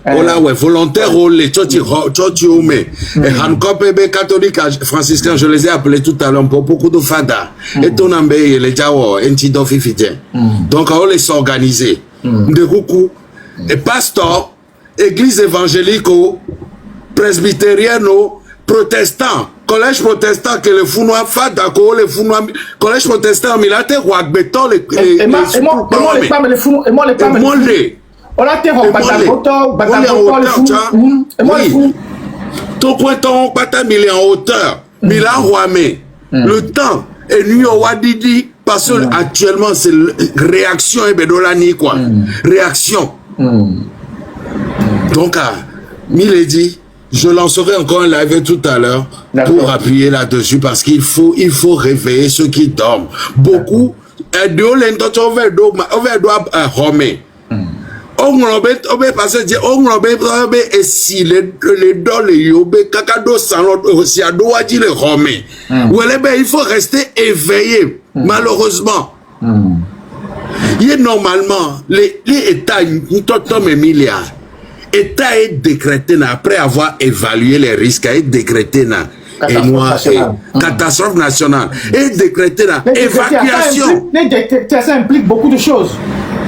Ola ouais volontaire ou les tchotchou mais Hankopé catholique franciscain je les ai appelés tout à l'heure pour beaucoup de fada et ton ambé les jawo entido fifitien. Donc on les s'organiser. De coucou et pasteur église évangélique presbytérienne protestant collège protestant que le founois fada ko le founois collège protestant milate roi béton les et moi les femmes les fous et moi les femmes on a terre en bataille et moi les fous ton pointon bataille mille en hauteur mille en roamé le temps et nuit au wadidi parce que actuellement c'est réaction et bedolani quoi réaction donc mille dit je lancerai encore un live tout à l'heure pour appuyer là-dessus parce qu'il faut réveiller ceux qui dorment. Beaucoup il faut rester éveillé malheureusement. Normalement les États milliards État est décrété après avoir évalué les risques est décrété catastrophe nationale est décrété évacuation. Ça implique beaucoup de choses.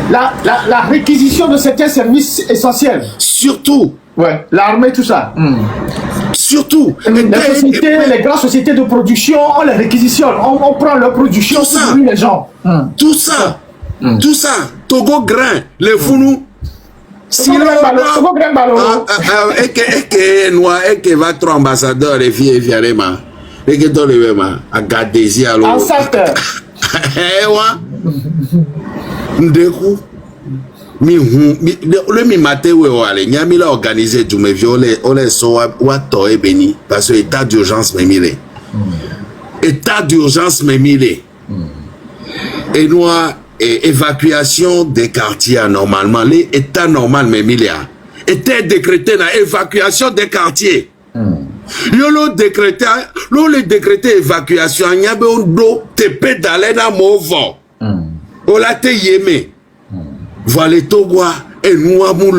La réquisition de certains services essentiels. Surtout. Ouais, l'armée, tout ça. Surtout. Les grandes sociétés de production, on les réquisitionne. On prend leur production pour les gens. Tout ça. Tout ça. Togo grain, les founous. Si l'on et que va trop ambassadeur les filles et fiarema et que dans le même à Gadesi à l'eau le mi matin où aller n'y a mis là organisé du me violer on les so wa to et béni parce que état d'urgence me mille état d'urgence me mille et nous et évacuation des quartiers normalement les états normal mais milliards était décrété dans évacuation des quartiers le décrété évacuation il y a besoin d'eau te pédaler dans mouvement on l'a te yémé voilà Togo et nous avons